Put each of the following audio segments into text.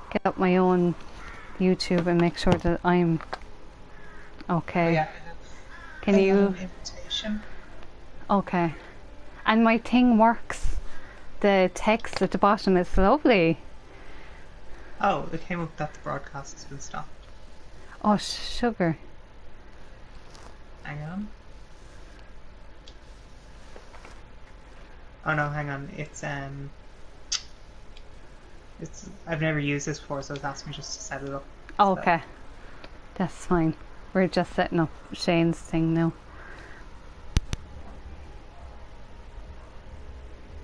get up my own YouTube and make sure that I'm okay. Oh, yeah, Can I have you? an invitation. Okay. And my thing works. The text at the bottom is lovely. Oh, it came up that the broadcast has been stopped. Oh, sugar. Hang on. Oh no, hang on. It's I've never used this before, so it's asked me just to set it up. Oh, So, okay. That's fine. We're just setting up Shane's thing now.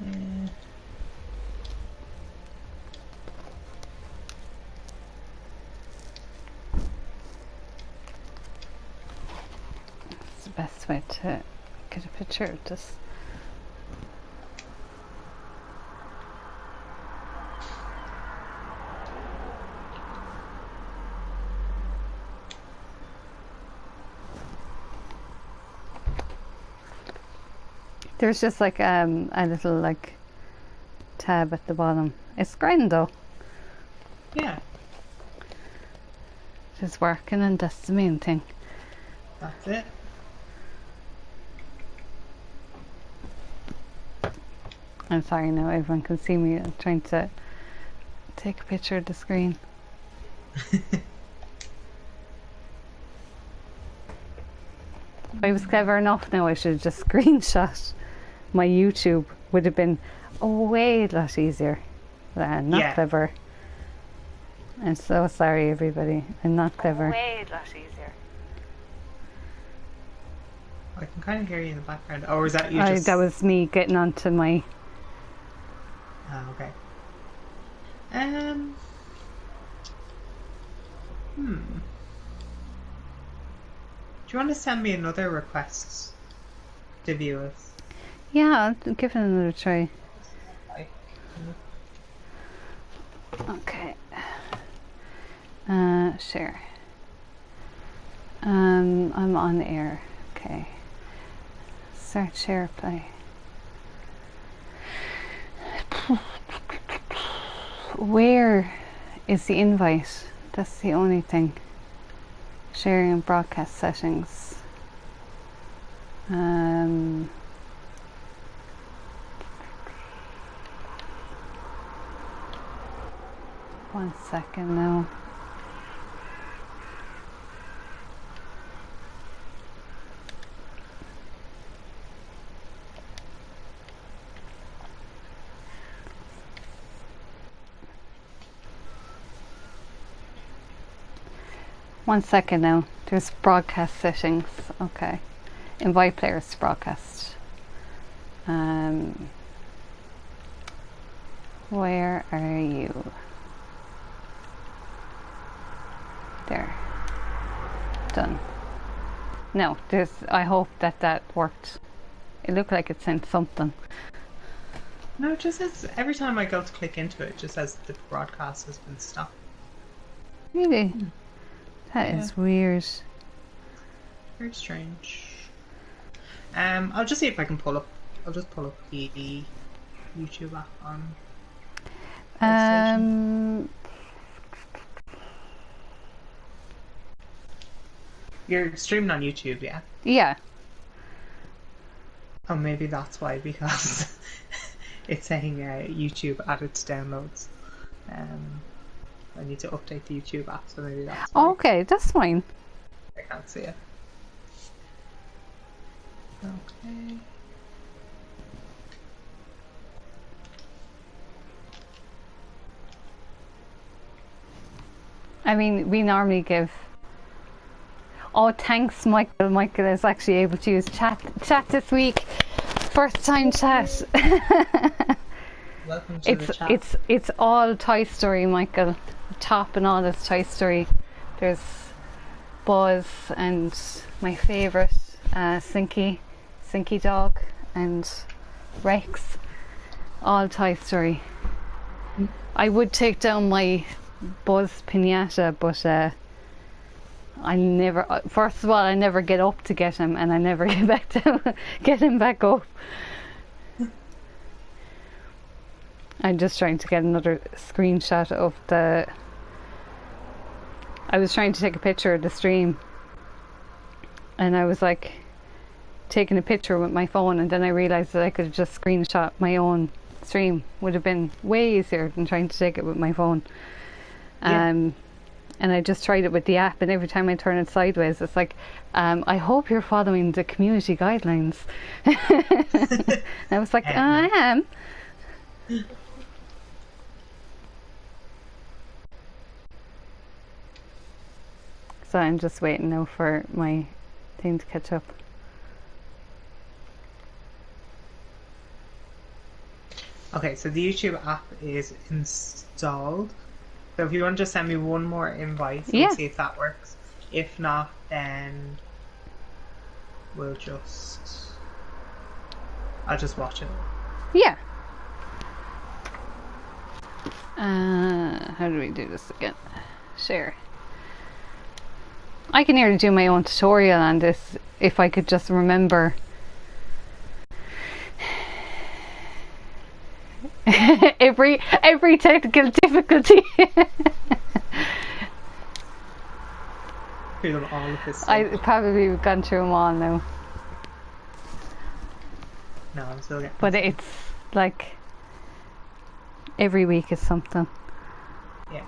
yeah. It's the best way to get a picture of this. There's just like a little like tab at the bottom. It's grand though. Yeah, It's working and that's the main thing. that's it. I'm sorry now, everyone can see me trying to take a picture of the screen. If I was clever enough now, I should have just screenshot my YouTube. Would have been a way lot easier. Not Yeah. clever. I'm so sorry, everybody. I'm not clever. Way lot easier. I can kind of hear you in the background. Oh, or is that you That was me getting onto my. Oh, okay. Do you want to send me another request to view it? Yeah, I'll give it another try. Like, Okay. Share. I'm on air. Okay. Start share play. Where is the invite? That's the only thing. Sharing and broadcast settings. One second now. One second now. There's broadcast settings. Okay. Invite players to broadcast. Where are you? There. Done. No, there's. I hope that worked. It looked like it sent something. no, it just says every time I go to click into it, it just says the broadcast has been stopped. Really? That is weird. Very strange. I'll just see if I can pull up. I'll just pull up the YouTube app on. You're streaming on YouTube, yeah? Yeah. Oh, maybe that's why, because it's saying YouTube added to downloads. I need to update the YouTube app, so maybe that's why. Okay, that's fine. I can't see it. Okay. I mean, we normally give. Oh, thanks, Michael. Michael is actually able to use chat this week. First time chat. Welcome to the chat. It's all Toy Story, Michael. The top and all is Toy Story. There's Buzz and my favourite, Slinky Dog, and Rex. All Toy Story. I would take down my Buzz pinata, but I never. First of all, I never get up to get him, and I never get back down, get him back up. I'm just trying to get another screenshot of the I was trying to take a picture of the stream, and I was like taking a picture with my phone, and then I realised that I could have just screenshot my own stream. Would have been way easier than trying to take it with my phone. Yeah. And I just tried it with the app, and every time I turn it sideways, it's like, I hope you're following the community guidelines. I was like, I am. So I'm just waiting now for my thing to catch up. Okay, so the YouTube app is installed. So if you want to just send me one more invite, so Yeah. we'll see if that works. If not, then I'll just watch it. Yeah. How do we do this again? Share. I can nearly do my own tutorial on this if I could just remember. every technical difficulty. Through them all of this. I probably have gone through them all now. No, I'm still getting. But it's like every week is something. Yeah.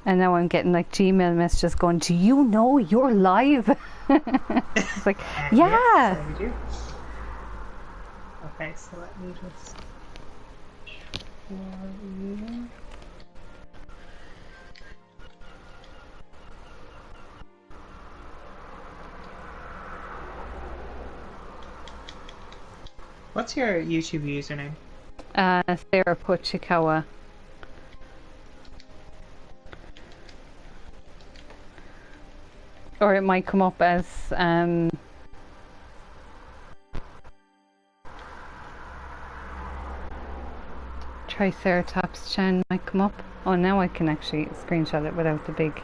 And now I'm getting like Gmail messages going, do you know you're live? It's like, yeah. Yes, I do. Okay, so let me just. What's your YouTube username? Sarah Puchikawa. Or it might come up as Triceratops Chan might come up. Oh, now I can actually screenshot it without the big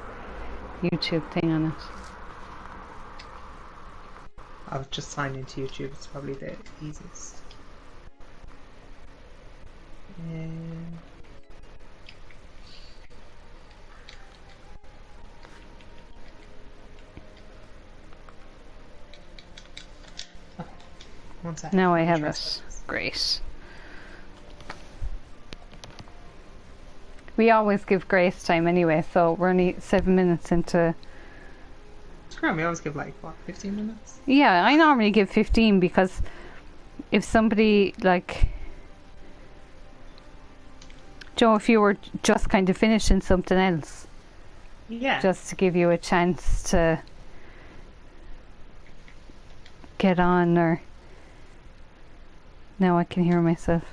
YouTube thing on it. I'll just sign into YouTube, it's probably the easiest. Okay. 1 second. Now I have it. Great. We always give grace time anyway, so we're only 7 minutes into. We always give like, what, 15 minutes? Yeah, I normally give 15 because if somebody like Joe, if you were just kind of finishing something else, yeah, just to give you a chance to get on, or now I can hear myself.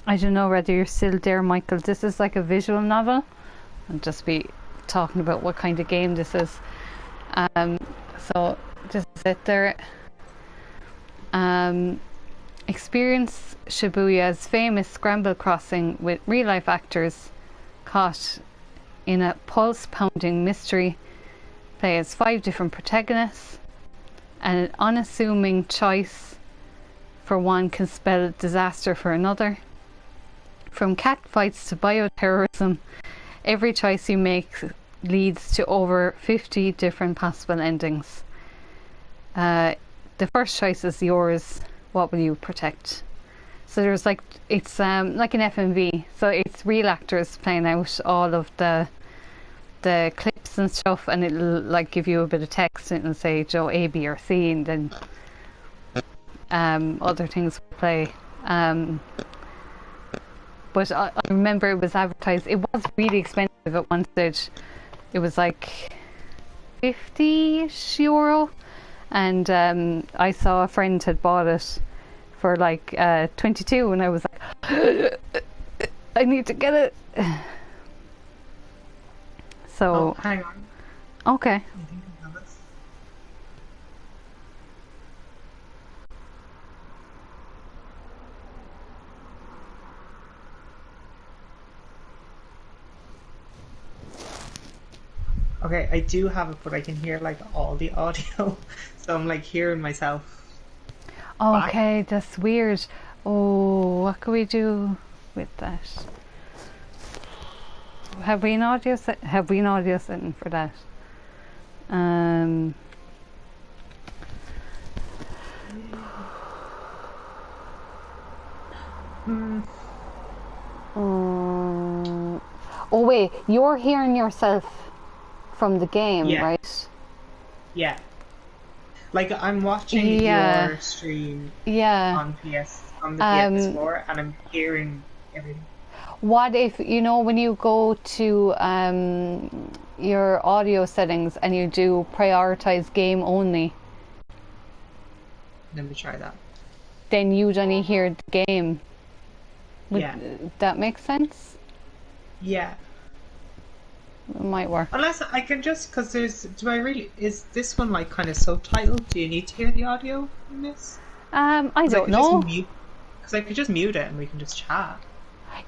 I don't know whether you're still there, Michael. This is like a visual novel. I'll just be talking about what kind of game this is. So this is it there. Experience Shubuya's famous Scramble crossing with real-life actors caught in a pulse-pounding mystery. Play as 5 different protagonists, and an unassuming choice for one can spell disaster for another. From catfights to bioterrorism, every choice you make leads to over 50 different possible endings. The first choice is yours. What will you protect? So there's like, it's like an FMV, so it's real actors playing out all of the clips and stuff, and it'll like give you a bit of text and it'll say Joe A, B or C, and then other things will play. But I remember it was advertised, it was really expensive at one stage. It was like €50, and I saw a friend had bought it for like 22, and I was like, I need to get it. So hang on. okay. I think I have this. Okay, I do have it, but I can hear like all the audio, so I'm like hearing myself back. Okay, that's weird. Oh, what can we do with that? Have we an audio setting for that? Um. Mm, Oh wait, you're hearing yourself from the game, yeah, right? yeah. Like I'm watching Yeah, your stream yeah. on the Um, PS4, and I'm hearing everything. what if when you go to your audio settings and you do prioritize game only, Let me try that. then you'd only hear the game. Yeah, Would that make sense? yeah. It might work. Unless I can just, because do I really, is this one like kind of subtitled? Do you need to hear the audio in this? I Because I don't could just know. mute, because I could just mute it and we can just chat.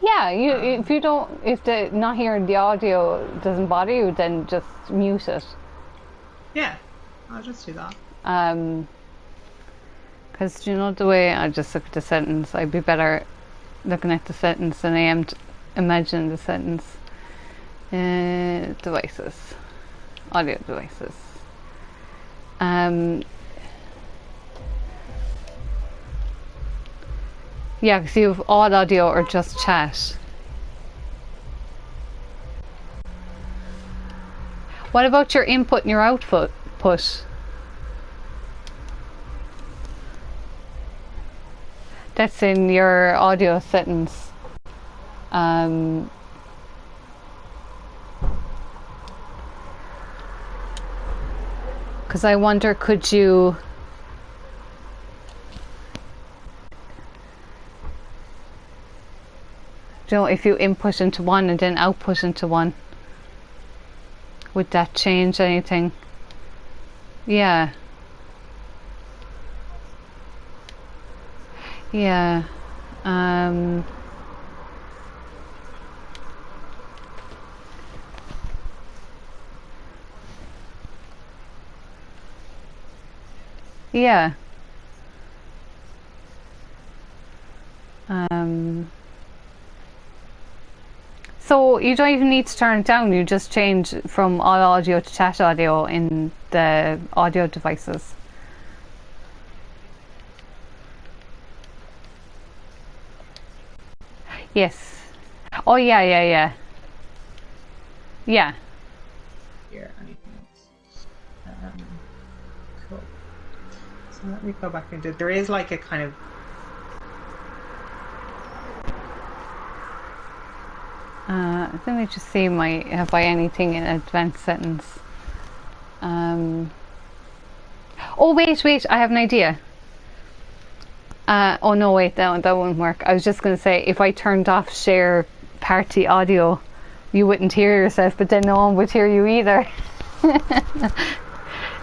Yeah, if Um, you don't, if the not hearing the audio doesn't bother you, then just mute it. yeah, I'll just do that. Because you know the way I just look at the sentence, I'd be better looking at the sentence than I am imagining the sentence. Devices, audio devices. Um, yeah, because you have all audio or just chat. What about your input and your output? That's in your audio settings. Because I wonder, could you? You know, if you input into one and then output into one, would that change anything? Yeah, yeah. Um, yeah. Um, so you don't even need to turn it down. You just change from all audio to chat audio in the audio devices. Yes. Oh yeah, yeah, yeah, yeah. Here, anything else? Cool. So let me go back into. There is like a kind of. Let me just see my have I anything in advanced settings. Um, oh wait, I have an idea. Oh no, wait, that won't work. I was just going to say if I turned off share party audio, you wouldn't hear yourself, but then no one would hear you either.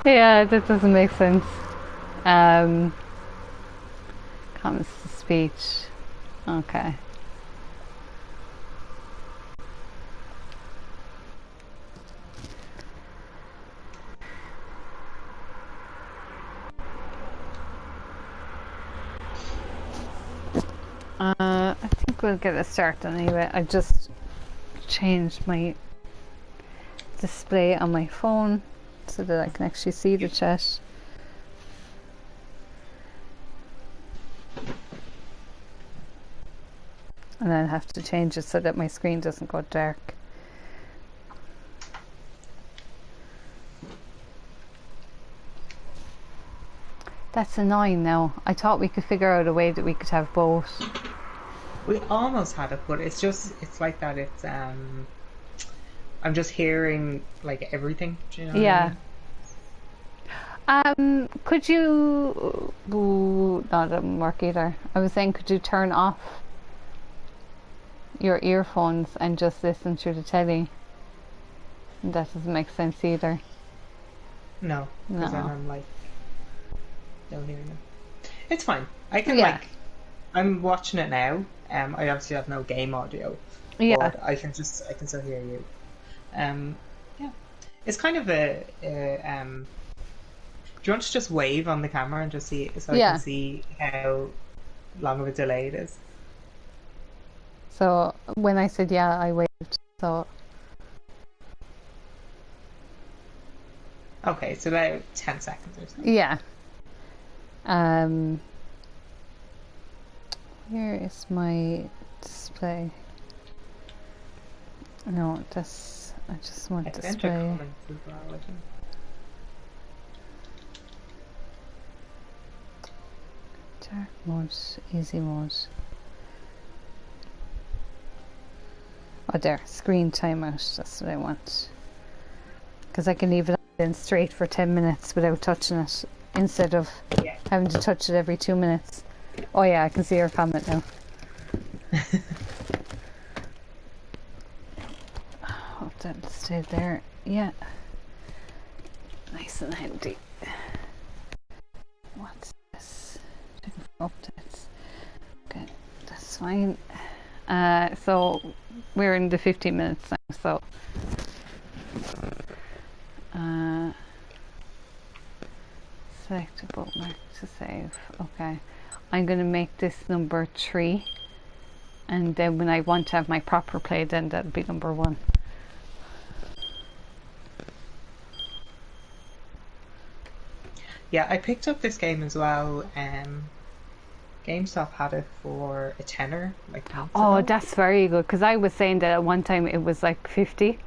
Yeah, that doesn't make sense. Um, comments to speech. Okay. I think we'll get a start anyway. I just changed my display on my phone so that I can actually see the chat. And then I have to change it so that my screen doesn't go dark. That's annoying now. I thought we could figure out a way that we could have both. We almost had it, but it's like that. I'm just hearing like everything. Do you know what I Yeah. mean? Could you... Ooh, that didn't work either. I was saying, could you turn off your earphones and just listen through the telly? That doesn't make sense either. No, because then No. I'm like down here now. It's fine. I can Yeah. like. I'm watching it now. I obviously have no game audio, Yeah. but I can still hear you. Yeah. It's kind of a. Do you want to just wave on the camera and just see so I can Yeah. see how long of a delay it is? So when I said yeah, I waved. So Okay, it's about 10 seconds or so. yeah. Um, where is my display? No, this. I just want Enter display. comments as well, I think. Dark mode, easy mode. Oh, there, screen timeout. That's what I want. Because I can leave it in straight for 10 minutes without touching it, instead of Yeah. having to touch it every 2 minutes. Oh yeah, I can see your comment now. Oh, that'll stay there. Yeah. Nice and handy. What's this? Updates. Okay, that's fine. So we're in the 15 minutes now, so select a bookmark to save. Okay, I'm gonna make this number 3, and then when I want to have my proper play, then that'll be number 1. Yeah, I picked up this game as well. GameStop had it for a tenner, like months Oh, ago. that's very good, because I was saying that at one time it was like 50,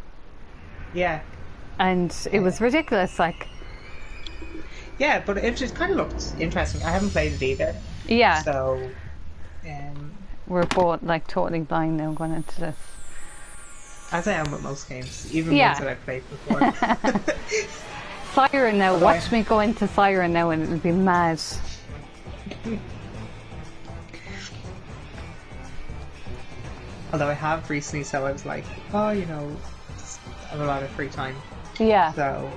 Yeah, and it was ridiculous. Like, yeah, but it just kind of looked interesting. I haven't played it either, yeah, so um, we're both like totally blind now going into this. as I am with most games, even Yeah. ones that I've played before. Siren now, Although watch me go into Siren now and it'll be mad. Although I have recently, so I was like, oh, you know, I have a lot of free time, Yeah. so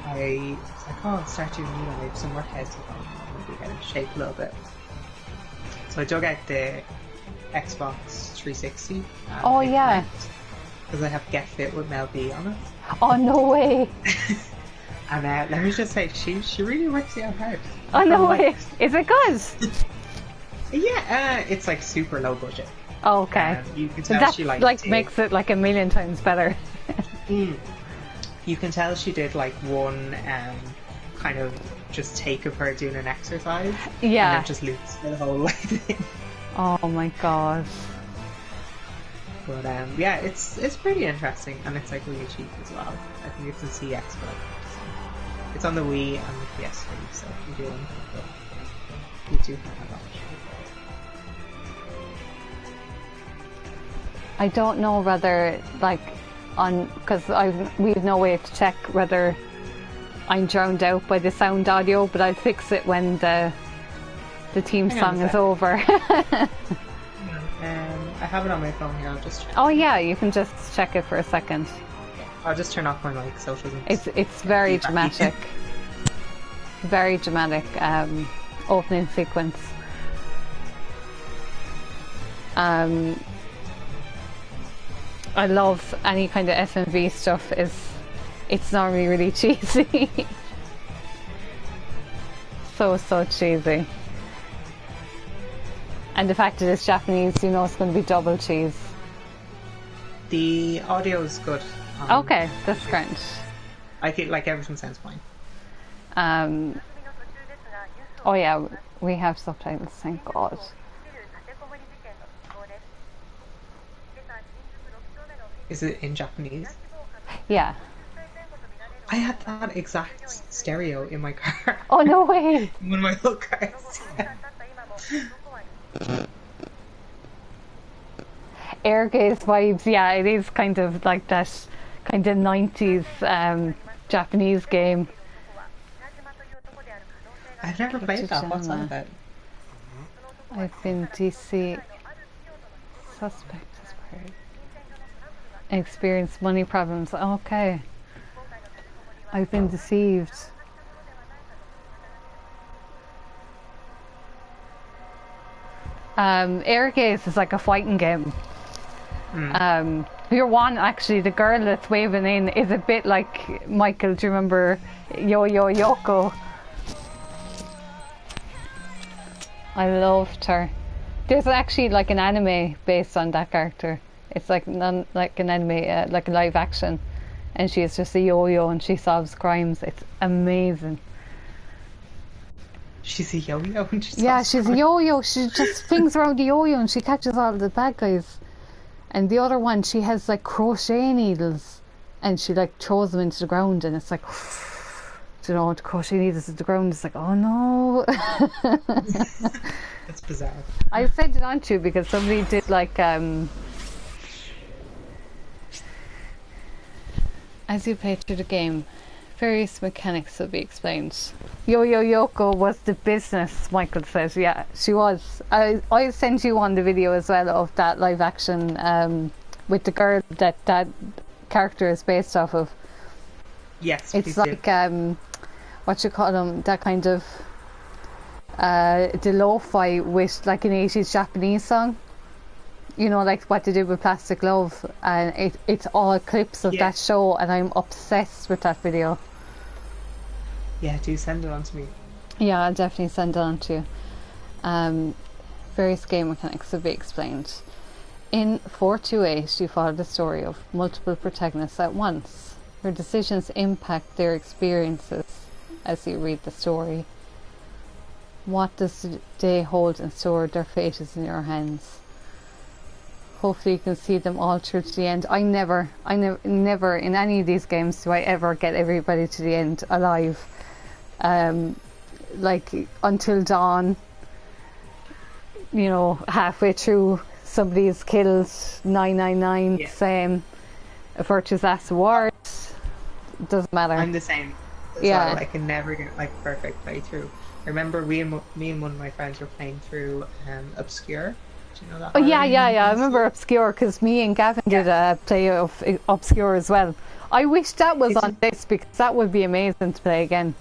I was like, oh, I'll start doing, you know, maybe some workouts if I'm maybe get in shape a little bit. So I dug out the Xbox 360. Oh, yeah. Because I have Get Fit with Mel B on it. Oh, no way. And let me just say, she really works out hard. Oh, no From, way. Is it good? Yeah, it's like super low budget. Oh, okay. You can So tell that she like like makes it like a million times better. You can tell she did like one kind of just take of her doing an exercise. Yeah. And then just loops the whole like thing. Oh my god. But yeah, it's pretty interesting and it's like really cheap as well. I think it's a CX but it's on the Wii and the PS3, so if you do anything, but you do have that option. I don't know whether like on because we have no way to check whether I'm drowned out by the sound audio, but I'll fix it when the theme Hang on song a is sec. over. I have it on my phone here, I'll just check. Oh yeah, you can just check it for a second. I'll just turn off my mic so it doesn't. It's very feedback. dramatic. Very dramatic opening sequence. I love any kind of FMV stuff. It's normally really cheesy. so cheesy. And the fact that it's Japanese, you know it's going to be double cheese. The audio is good. Okay, that's great. I feel like everything sounds fine. Oh yeah, we have subtitles, thank God. Is it in Japanese? Yeah. I had that exact stereo in my car. Oh no way! In one of my old cars. Air gaze vibes, yeah, it is kind of like that kind of 90s Japanese game. I've never played that. What's that about? I've been DC suspect has experienced money problems. Okay. I've been deceived. Air gaze is like a fighting game. Your one, actually, the girl that's waving in is a bit like Michael. Do you remember Yo-Yo Yoko? I loved her. There's actually like an anime based on that character. It's like like an anime, like a live action, and she is just a yo-yo and she solves crimes. It's amazing. She's a yo-yo and she Yeah, solves she's a crime. yo-yo. She just swings around the yo-yo and she catches all the bad guys. And the other one, she has like crochet needles, and she like throws them into the ground, and it's like, you know, the crochet needles at the ground. It's like, oh no. That's bizarre. I sent it on to you because somebody did like as you play through the game, various mechanics will be explained. Yo-Yo Yoko was the business, Michael says. Yeah, she was. I sent you on the video as well of that live action with the girl that character is based off of. Yes, It's like what you call them, that kind of the lo-fi with like an 80s Japanese song. You know, like what they did with Plastic Love, and it's all clips of that show, and I'm obsessed with that video. Yeah, do send it on to me. Yeah, I'll definitely send it on to you. Various game mechanics will be explained. In 428, you follow the story of multiple protagonists at once. Your decisions impact their experiences as you read the story. What does the day hold in store? Their fate is in your hands. Hopefully you can see them all through to the end. I never in any of these games do I ever get everybody to the end alive. Like until dawn, you know, halfway through somebody is killed. 999, same. Virtue's Last Awards, doesn't matter. I'm the same as well. I can never get like perfect playthrough. I remember me and one of my friends were playing through Obscure. Do you know that? Oh yeah. I remember Obscure because me and Gavin did a play of Obscure as well. I wish that was on this because that would be amazing to play again.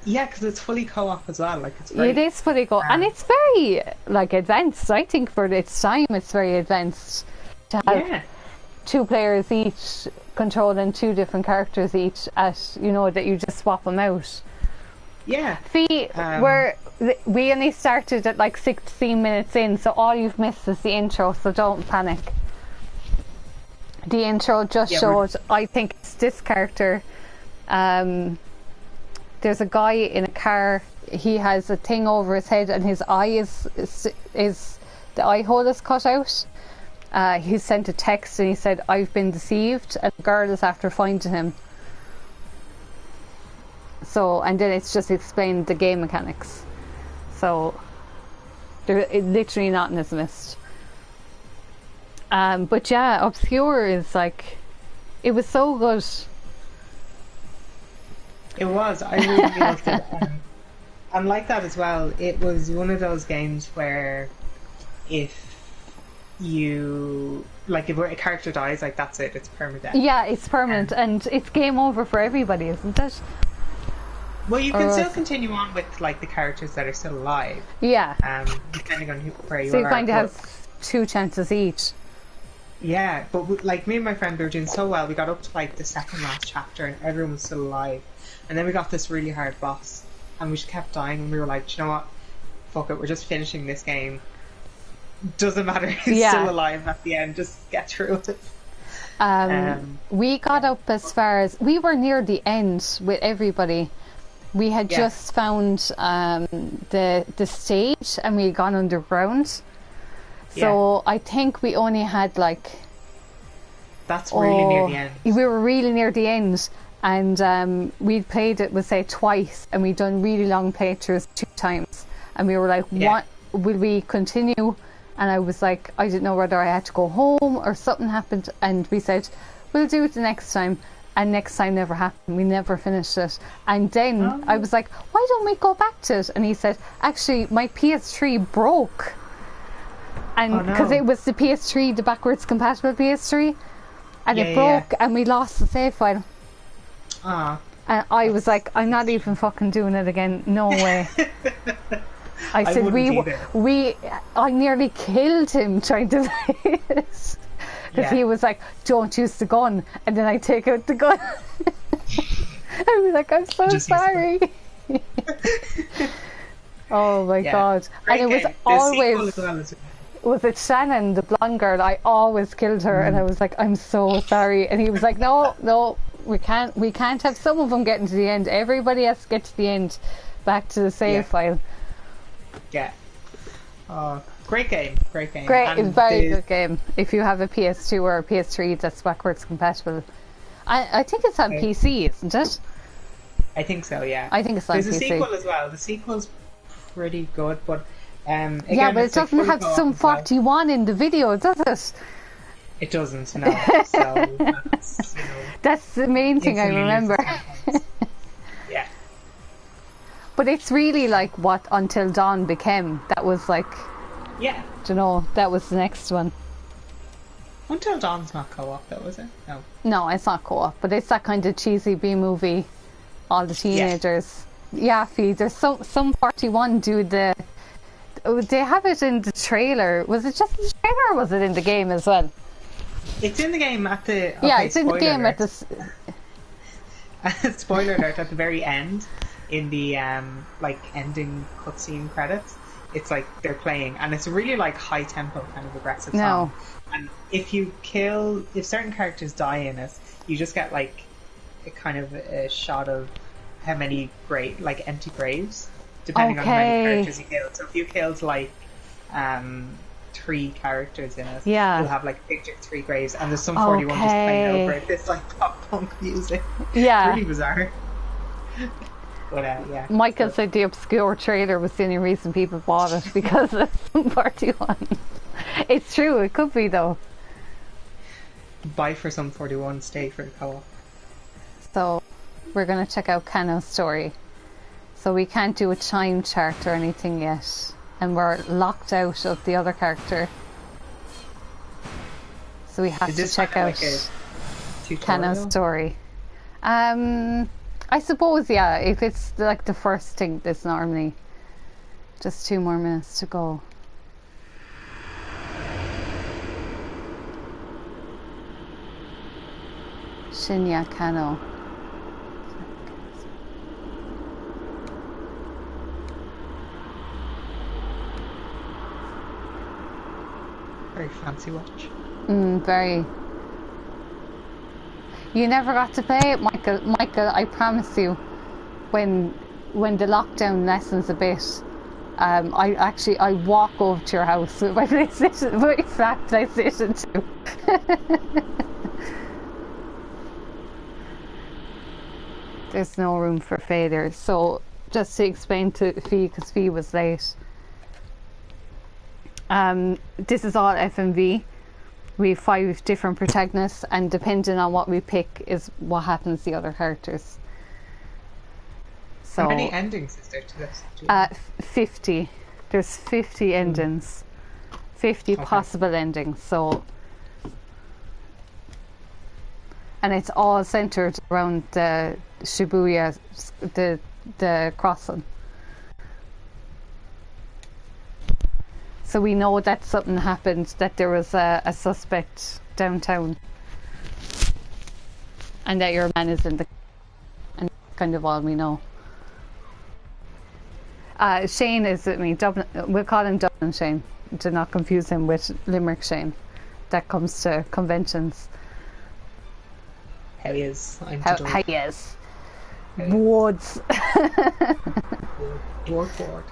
Yeah, because it's fully co-op as well. Like it's great. It is fully co-op, and it's very like advanced. I think for its time, it's very advanced to have two players each controlling two different characters each. At that you just swap them out. Yeah. We only started at like 16 minutes in, so all you've missed is the intro. So don't panic. The intro just showed. I think it's this character. There's a guy in a car. He has a thing over his head, and his eye is the eye hole is cut out. He sent a text and he said, "I've been deceived," and the girl is after finding him. So, and then it's just explained the game mechanics. So, literally nothing is missed. But yeah, Obscure is like, it was so good. It was. I really loved it. And like that as well, it was one of those games where if a character dies, like that's it, it's permadeath. Yeah, it's permanent, and it's game over for everybody, isn't it? Well, you can still continue on with like the characters that are still alive. Yeah. Depending on where you are. So you kind of have two chances each. Yeah, but like me and my friend, we were doing so well. We got up to like the second last chapter, and everyone was still alive. And then we got this really hard boss, and we just kept dying. And we were like, you know what? Fuck it, we're just finishing this game. Doesn't matter. He's still alive at the end. Just get through it. We got up as far as we were near the end with everybody. We had just found the stage, and we had gone underground. So I think we only had like. That's really near the end. We were really near the end, and we'd played it, we'll say, twice, and we'd done really long playthroughs 2 times, and we were like, "What will we continue?" And I was like, I didn't know whether I had to go home or something happened, and we said, "We'll do it the next time." And next time never happened. We never finished it. And then I was like, "Why don't we go back to it?" And he said, "Actually, my PS3 broke." And because it was the PS3, the backwards compatible PS3, and it broke, and we lost the save file. And I was like, "I'm not even fucking doing it again. No way." I said, I nearly killed him trying to play it. because he was like, "Don't use the gun," and then I take out the gun. I was like, "I'm so sorry." Oh my god! Great And it was game. always. Was it Shannon, the blonde girl? I always killed her, and I was like, "I'm so sorry." And he was like, "No, no, we can't have some of them getting to the end. Everybody has to get to the end, back to the save file." Yeah. Great game. Great game. Great, And very good game. If you have a PS2 or a PS3 that's backwards compatible, I think it's on PC, isn't it? I think so. Yeah. I think it's on PC. There's a sequel as well. The sequel's pretty good, but. Again, yeah, but it doesn't have some 41 in the video, does it? It doesn't, no. So that's, that's the main thing I remember. Yeah. But it's really like what Until Dawn became. That was like, that was the next one. Until Dawn's not co-op though, is it? No. No, it's not co-op, but it's that kind of cheesy B-movie. All the teenagers. Yeah, there's some 41 do the... They have it in the trailer. Was it just the trailer or was it in the game as well? It's in the game at the... Okay, yeah, it's in the game alert. at the... Spoiler alert, at the very end, in the ending cutscene credits, it's like they're playing, and it's a really like high tempo kind of aggressive song. And if certain characters die in it, you just get like a kind of a shot of how many empty graves. Depending on how many characters you killed. So if you killed like 3 characters in it, you'll have like a picture of 3 graves, and there's some 41 just playing over it. This like pop punk music. Yeah. It's really bizarre. But yeah. Michael said the obscure trailer was the only reason people bought it because of some 41. It's true, it could be though. Buy for some 41, stay for the co-op. So we're gonna check out Kano's story. So we can't do a time chart or anything yet. And we're locked out of the other character. So we have to check out Kano's story. I suppose, yeah, if it's like the first thing, there's normally just 2 more minutes to go. Shinya Kano. Very fancy watch. Very. You never got to play it, Michael. Michael, I promise you, when the lockdown lessens a bit, I walk over to your house with my PlayStation, my flat PlayStation 2. There's no room for failure. So just to explain to Fee, because Fee was late. This is all FMV. We have 5 different protagonists, and depending on what we pick is what happens to the other characters. So how many endings is there to this? 50. There's 50 endings. 50 possible endings. So, and it's all centered around the Shubuya, the crossing. So we know that something happened, that there was a suspect downtown, and that your man is in the... and that's kind of all we know. Shane is with me. Dublin, we'll call him Dublin Shane, to not confuse him with Limerick Shane. That comes to conventions. How he is. How he is. Woods. Ward.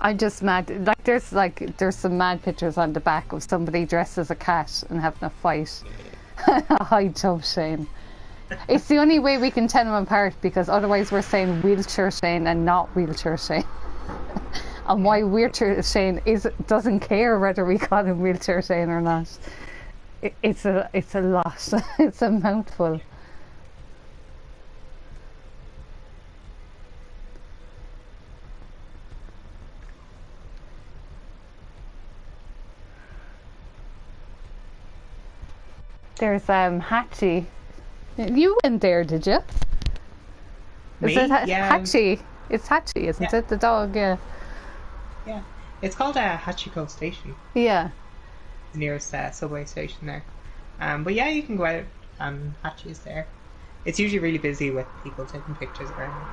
I'm just mad. There's some mad pictures on the back of somebody dressed as a cat and having a fight. Hi, Joe Shane. It's the only way we can tell them apart, because otherwise we're saying wheelchair Shane and not wheelchair Shane. And why wheelchair Shane doesn't care whether we call him wheelchair Shane or not. It's a lot. It's a mouthful. There's Hatchie You went there, did you? Me? Is it Yeah. Hachi? It's Hachi, isn't Yeah. it? The dog, yeah. Yeah. It's called Hachiko Station. Yeah. The nearest subway station there. But yeah, you can go out and Hachi is there. It's usually really busy with people taking pictures around.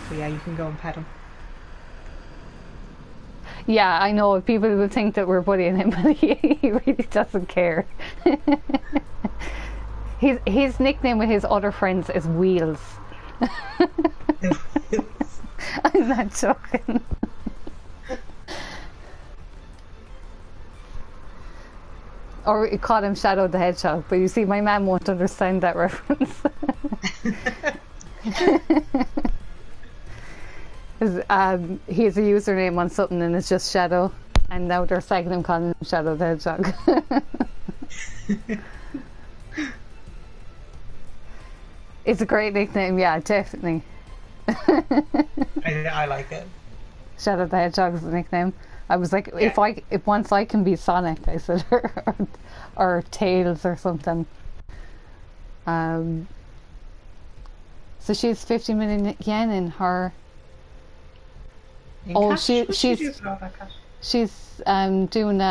So yeah, you can go and pet him. Yeah, I know people will think that we're bullying him, but he really doesn't care. His nickname with his other friends is Wheels. I'm not joking. Or we call him Shadow the Hedgehog, but you see, my mum won't understand that reference. He has a username on something and it's just Shadow, and now they're second him calling him Shadow the Hedgehog. It's a great nickname, yeah, definitely. I like it. Shadow the Hedgehog is the nickname. I was like, Yeah. if once I can be Sonic, I said, or Tails or something. So she's 50 million yen in her. In Oh, cash? she's What's she do with all that cash? she's doing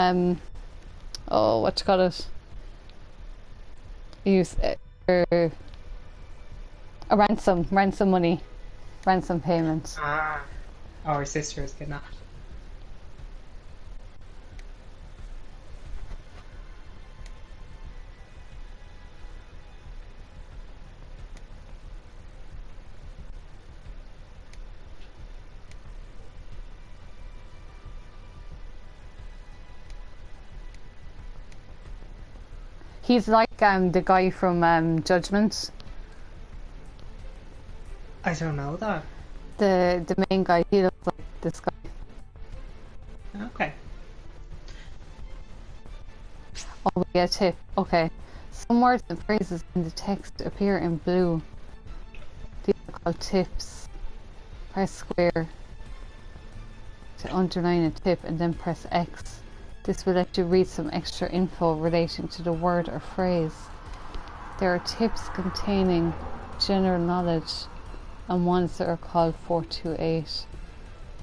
oh, what you call it? Use a ransom money, ransom payment. Ah. Oh, her sister is kidnapped. He's like the guy from Judgment, I don't know that. the main guy. He looks like this guy. Okay. Oh, we get a tip. Okay. Some words and phrases in the text appear in blue. These are called tips. Press square to underline a tip and then press X. This will let you read some extra info relating to the word or phrase. There are tips containing general knowledge and ones that are called 428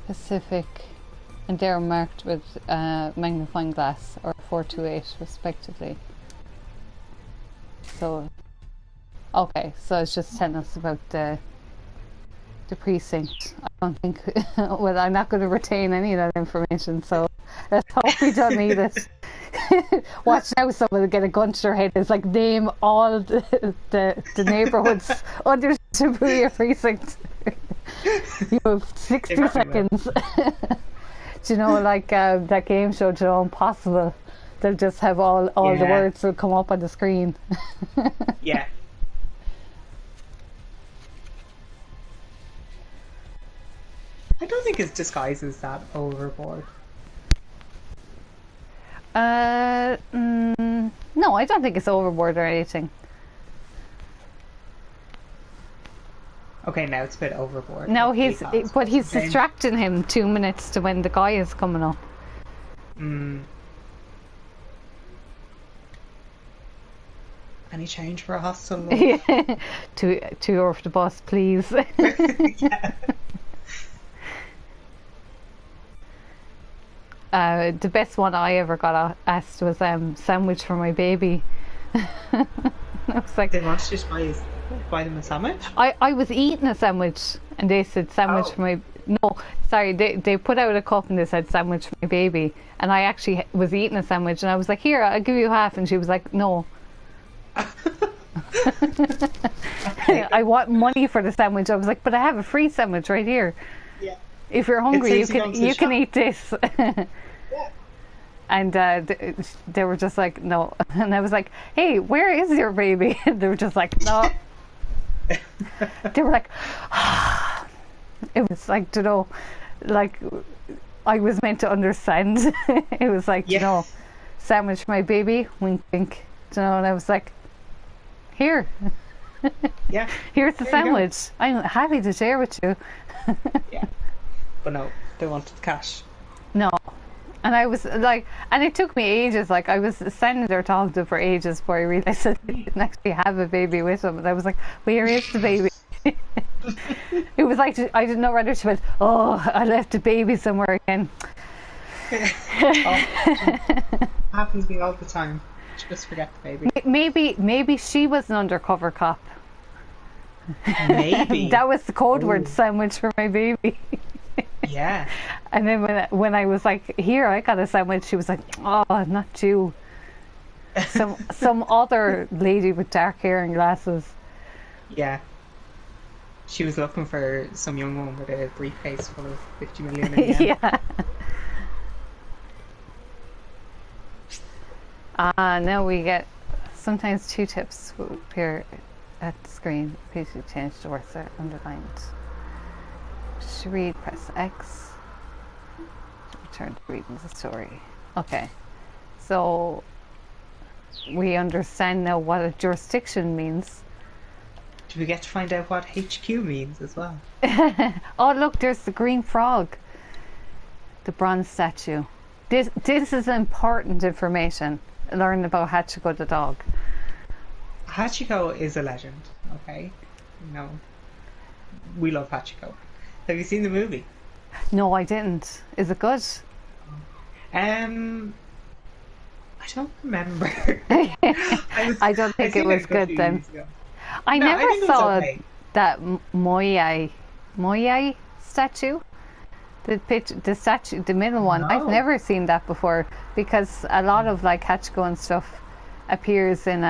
specific, and they are marked with magnifying glass or 428 respectively. So okay, so it's just telling us about the precinct. I don't think well, I'm not going to retain any of that information, so let's hope we don't need it. Watch now, someone will get a gun to their head. It's like, name all the neighbourhoods under Shubuya precinct. You have 60 seconds. Do you know, like that game show, you know, Impossible? They'll just have all the words will come up on the screen. Yeah. I don't think his disguise is that overboard. No, I don't think it's overboard or anything. Okay, now it's a bit overboard. No, because but he's then- distracting him 2 minutes to when the guy is coming up. Any change for a hostel? to off the bus, please. Yeah. The best one I ever got asked was sandwich for my baby. I was like, They want to just buy them a sandwich? I was eating a sandwich and they said sandwich for my they put out a cup and they said sandwich for my baby, and I actually was eating a sandwich and I was like, here, I'll give you half, and she was like, no. I want money for the sandwich. I was like, but I have a free sandwich right here. Yeah. If you're hungry, you saves you can going to the you can shop. eat this. Yeah. And they were just like, no. And I was like, hey, where is your baby? And they were just like, no. They were like, it was like, you know, like I was meant to understand. It was like, you know, sandwich for my baby, wink wink. You know, and I was like, here. Yeah. Here's the There you go. sandwich. I'm happy to share with you. Yeah. But no, they wanted cash. No. And I was like, and it took me ages. Like I was standing there talking to him for ages before I realized that I didn't actually have a baby with him. And I was like, where is the baby? It was like I didn't know whether she went, oh, I left the baby somewhere again. Happens to me all the time. Just forget the baby. Maybe she was an undercover cop. Maybe That was the code word sandwich for my baby. Yeah. And then when I was like, here, I got a sandwich, she was like, oh, not you. Some other lady with dark hair and glasses. Yeah. She was looking for some young woman with a briefcase full of 50 million in yen. Yeah. Now we get sometimes 2 tips will appear at the screen. Please change the words are underlined. To read, press X. To return to reading the story. Okay. So we understand now what a jurisdiction means. Do we get to find out what HQ means as well? Oh, look, there's the green frog. The bronze statue. This is important information. Learn about Hachiko the dog. Hachiko is a legend, okay? You know, we love Hachiko. Have you seen the movie? No, I didn't. Is it good? I don't remember. I don't think it was good then. I No, I never think it was saw okay. that Moyai statue. The statue, the middle one. I've No. never seen that before because a lot of like Hachiko and stuff appears in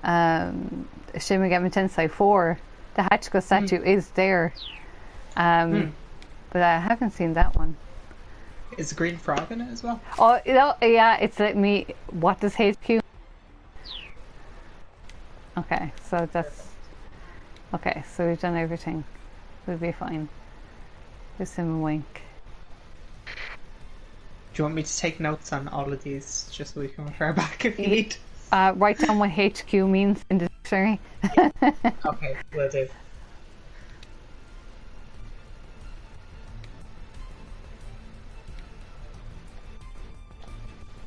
Shin Megami Tensei 4. The Hachiko statue is there, but I haven't seen that one. Is a green frog in it as well? Oh, yeah, it's like me. What does HQ? Okay, so that's okay. So we've done everything. We'll be fine. Just him a wink. Do you want me to take notes on all of these just so we can refer back if you need? Write down what HQ means in the dictionary. Okay, will do.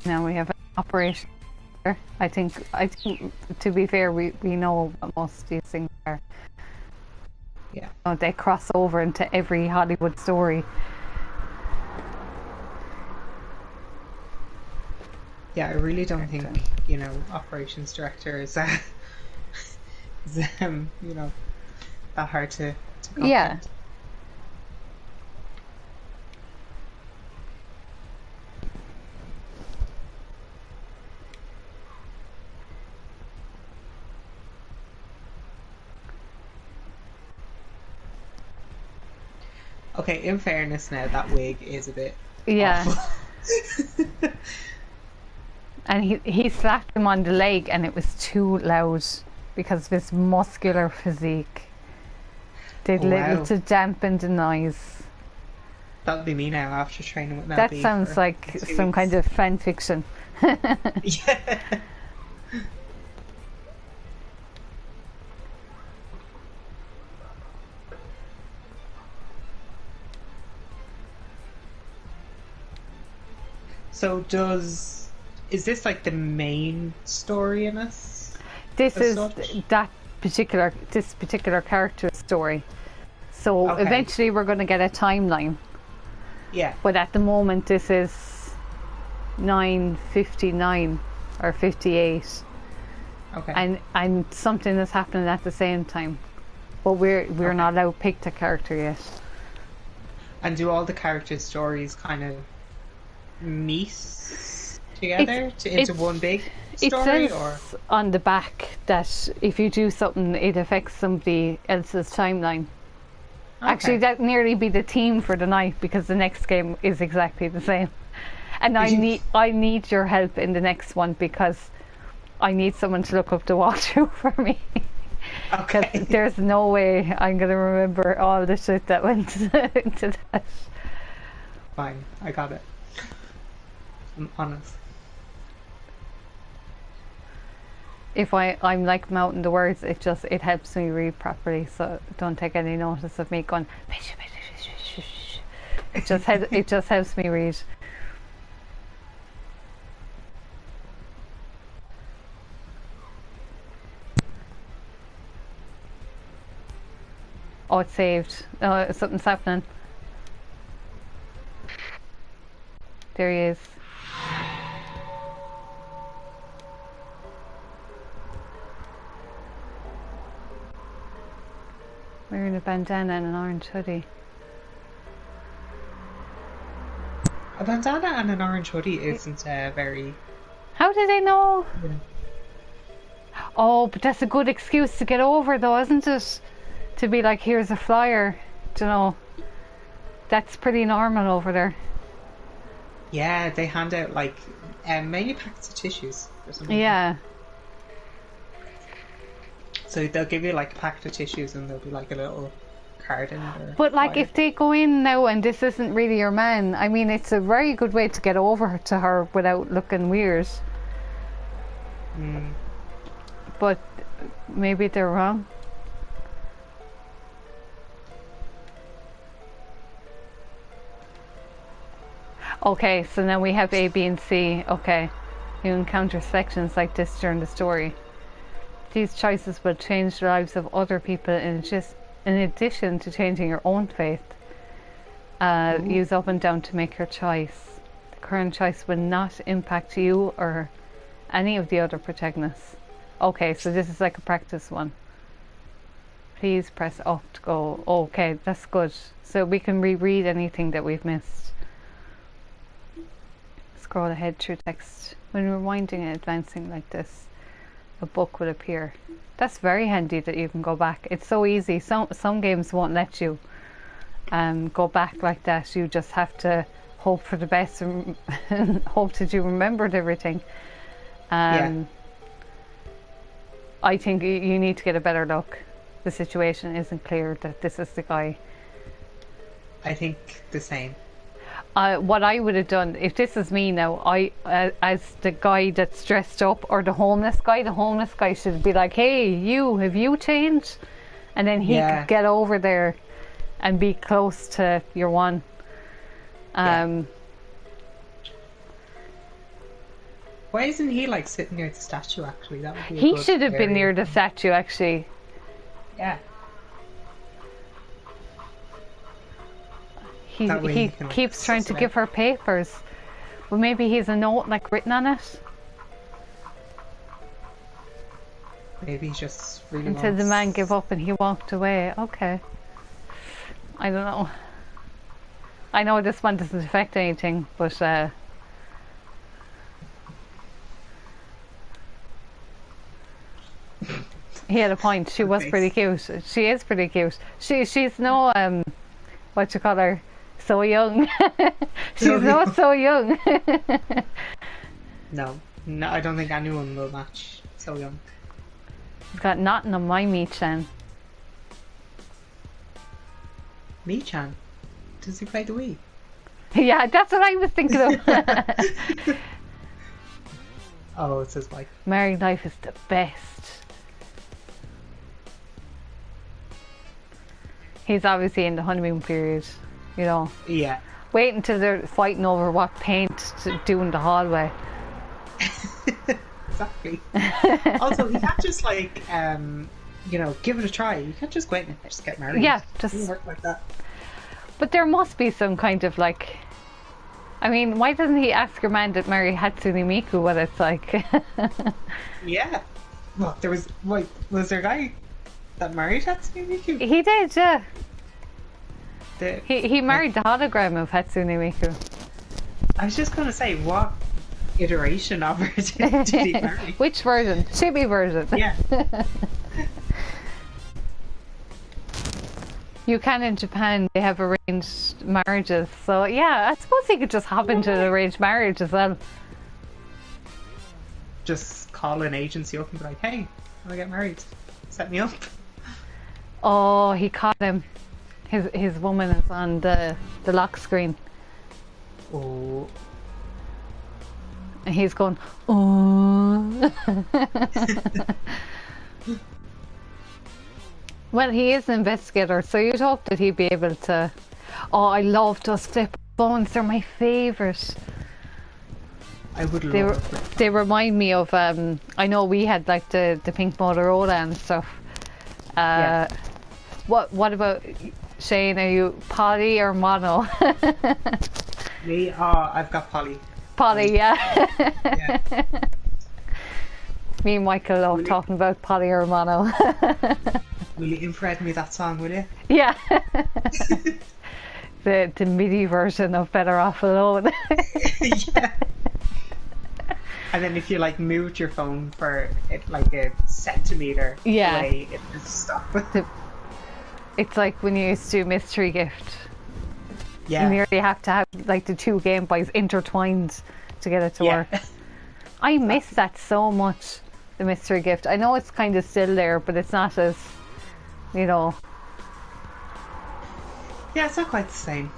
Now we have an operation. I think to be fair, we know what most of these things are. Yeah. They cross over into every Hollywood story. Yeah, I really don't think, you know, operations director is, you know, that hard to Yeah. comprehend. Okay, in fairness now, that wig is a bit Yeah. awful. And he slapped him on the leg and it was too loud because of his muscular physique. Did Oh, little wow. to dampen the noise. That'll be me now after training with That Nabi sounds for like 2 some weeks. kind of fan fiction. Yeah. So is this like the main story in this? This As is such? this particular character's story. So Okay. eventually we're going to get a timeline. Yeah. But at the moment this is 9:59 or 58. Okay. And something is happening at the same time. But we're not allowed to pick the character yet. And do all the characters' stories kind of meet together into one big It story, says or on the back that if you do something, it affects somebody else's timeline. Actually, Okay. that nearly be the theme for the night because the next game is exactly the same. And I need your help in the next one because I need someone to look up the walkthrough for me. Because Okay. there's no way I'm gonna remember all the shit that went into that. Fine, I got it. I'm honest. If I'm like mouthing the words, it helps me read properly. So don't take any notice of me going. It just helps me read. Oh, it's saved. Oh, something's happening. There he is. Wearing a bandana and an orange hoodie. A bandana and an orange hoodie isn't very... How did they know? Yeah. Oh, but that's a good excuse to get over though, isn't it? To be like, here's a flyer. Do you know? That's pretty normal over there. Yeah, they hand out like mainly packets of tissues or something. Yeah. So they'll give you like a packet of tissues and there'll be like a little card in it. But like if they go in now and this isn't really your man, I mean it's a very good way to get over to her without looking weird. But maybe they're wrong. Okay, so now we have A, B and C. Okay. You encounter sections like this during the story. These choices will change the lives of other people in addition to changing your own fate. Use up and down to make your choice. The current choice will not impact you or any of the other protagonists. Okay, so this is like a practice one. Please press up to go. Okay, that's good. So we can reread anything that we've missed. Scroll ahead through text. When rewinding and advancing like this, a book will appear. That's very handy that you can go back. It's so easy. Some games won't let you go back like that. You just have to hope for the best and hope that you remembered everything. Yeah. I think you need to get a better look. The situation isn't clear that this is the guy. I think the same. What I would have done, if this is me now, as the guy that's dressed up, or the homeless guy should be like, hey, have you changed? And then he could get over there and be close to your one. Why isn't he like sitting near the statue actually? That would be he should have been near the statue actually. Yeah. He keeps trying to give her papers. But maybe he's a note like written on it. Maybe he's just really Until the man gave up and he walked away. Okay. I don't know. I know this one doesn't affect anything, but he had a point. She was pretty cute. She is pretty cute. She's no what you call her? So young. She's not so young. No, I don't think anyone will match so young. He's got nothing on my Mii-chan. Mii-chan? Does he play the Wii? Yeah, that's what I was thinking of. Oh, it says like married life is the best. He's obviously in the honeymoon period, you know. Yeah. Wait until they're fighting over what paint to do in the hallway. Exactly. Also, you can't just like, give it a try. You can't just go out and just get married. Yeah, it doesn't work like that. But there must be some kind of like, I mean, why doesn't he ask your man that marry Hatsune Miku what it's like? Yeah. Well, was there a guy that married Hatsune Miku? He did, yeah. He married the hologram of Hatsune Miku. I was just going to say, what iteration of her did he marry? Which version? Chibi version. Yeah. You can in Japan, they have arranged marriages. So yeah, I suppose he could just hop into an arranged marriage as well. Just call an agency up and be like, hey, I want to get married. Set me up. Oh, he caught him. His woman is on the lock screen. Oh. And he's going, oh. Well, he is an investigator, so you'd hope that he'd be able to... Oh, I love those flip phones. They're my favourite. I would love it. They remind me of I know we had like the pink Motorola and stuff. Yeah. What about Shane? Are you poly or mono? Me? I've got Polly. Poly, yeah. Yeah. Me and Michael love talking about poly or mono. Will you infrared me that song, will you? Yeah. The MIDI version of Better Off Alone. Yeah. And then if you like moved your phone for it like a centimeter Yeah. away, it would stop. It's like when you used to do Mystery Gift. Yeah. You nearly have to have like the two Game Boys intertwined to get it to work. I miss that so much, the Mystery Gift. I know it's kind of still there, but it's not as, you know. Yeah, it's not quite the same.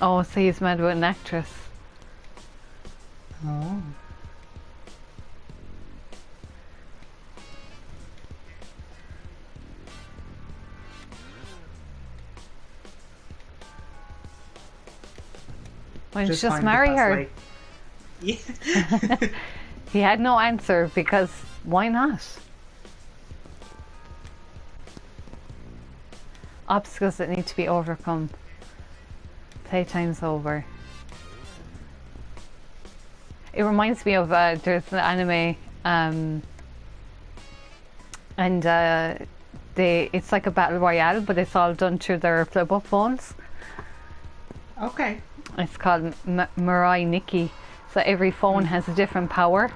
Oh, so he's mad about an actress. Oh. Why don't you just fine marry because, her? like, yeah. He had no answer because why not? Obstacles that need to be overcome. Playtime's over. It reminds me of there's an anime and it's like a battle royale, but it's all done through their flip up phones. Okay. It's called Mirai Nikki. So every phone has a different power.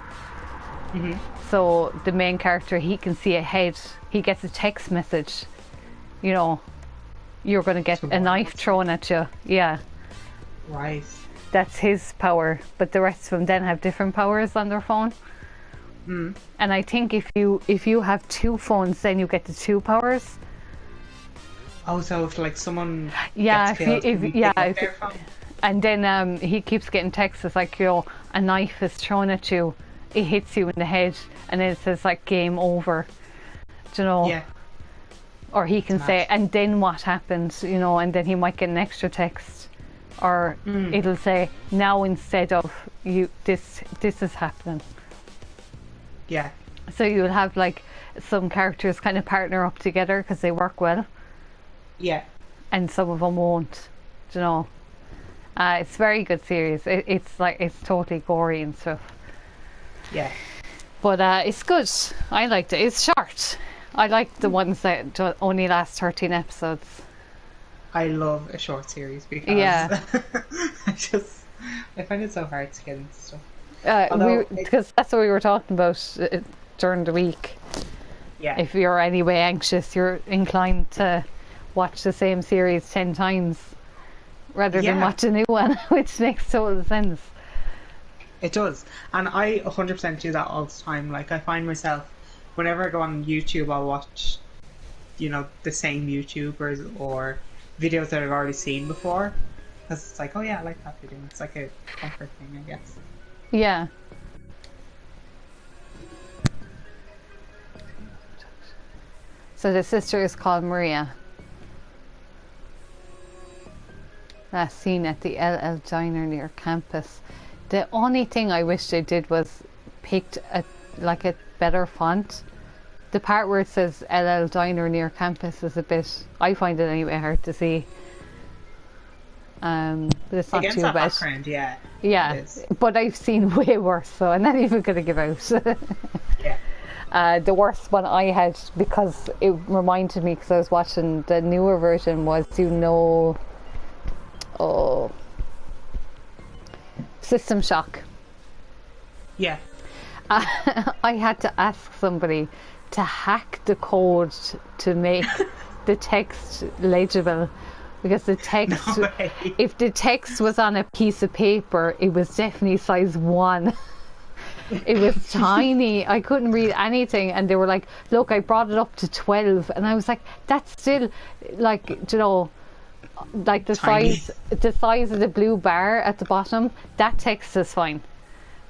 Mm-hmm. So the main character, he can see ahead. He gets a text message. You know, you're going to get a knife thrown at you. Yeah. Right. That's his power. But the rest of them then have different powers on their phone. Mm. And I think if you have two phones, then you get the two powers. Oh, so if like someone Yeah, gets killed, can you pick up their phone? And then he keeps getting texts. It's like, you know, a knife is thrown at you, it hits you in the head, and then it says like game over. Do you know? Yeah. Or he can say, and then what happens? You know, and then he might get an extra text, or it'll say now instead of you, this is happening. Yeah. So you'll have like some characters kind of partner up together because they work well. Yeah. And some of them won't. Do you know? It's a very good series. It's like it's totally gory and stuff. Yeah. But it's good. I liked it. It's short. I like the ones that only last 13 episodes. I love a short series because I find it so hard to get into stuff. Because that's what we were talking about during the week. Yeah. If you're anyway anxious, you're inclined to watch the same series 10 times rather than watch a new one, which makes total sense. It does. And I 100% do that all the time. Like, I find myself, whenever I go on YouTube, I'll watch, you know, the same YouTubers or videos that I've already seen before. Because it's like, oh yeah, I like that video. It's like a comfort thing, I guess. Yeah. So the sister is called Maria. Last seen at the LL Diner near campus. The only thing I wish they did was picked a better font. The part where it says LL Diner near campus is a bit, I find it anyway, hard to see. But it's not Against too that bad. background, yeah. Yeah, but I've seen way worse, so I'm not even going to give out. Yeah. The worst one I had, because it reminded me, because I was watching the newer version, was, you know, System Shock. Yeah. I had to ask somebody to hack the code to make the text legible, because the text, if the text was on a piece of paper, it was definitely size 1. It was tiny. I couldn't read anything, and they were like, look, I brought it up to 12, and I was like, that's still like, you know, like the size of the blue bar at the bottom. That text is fine,